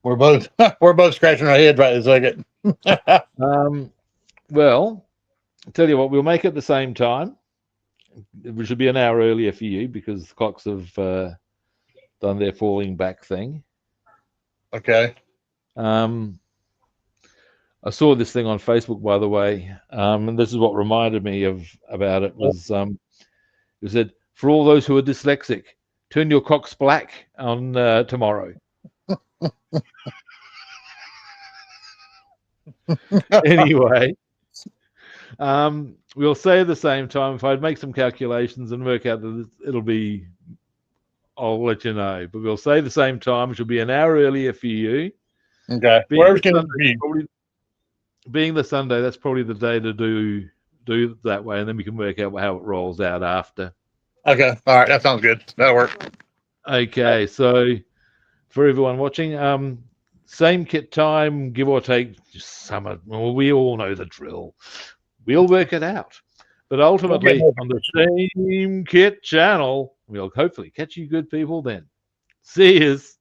We're both scratching our heads right this second. Well, I'll tell you what, we'll make it the same time. It should be an hour earlier for you because the clocks have done their falling back thing. Okay. I saw this thing on Facebook, by the way, and this is what reminded me about it was it said, for all those who are dyslexic, turn your clocks black on tomorrow. Anyway, we'll say at the same time, if I'd make some calculations and work out that it'll be, I'll let you know. But we'll say the same time, which will be an hour earlier for you. Okay. Being the Sunday, that's probably the day to do it that way, and then we can work out how it rolls out after. Okay. All right. That sounds good. That'll work. Okay. So for everyone watching, same kit time, give or take summer. Well, we all know the drill. We'll work it out. But ultimately, on the same kit channel, we'll hopefully catch you good people then. See yous.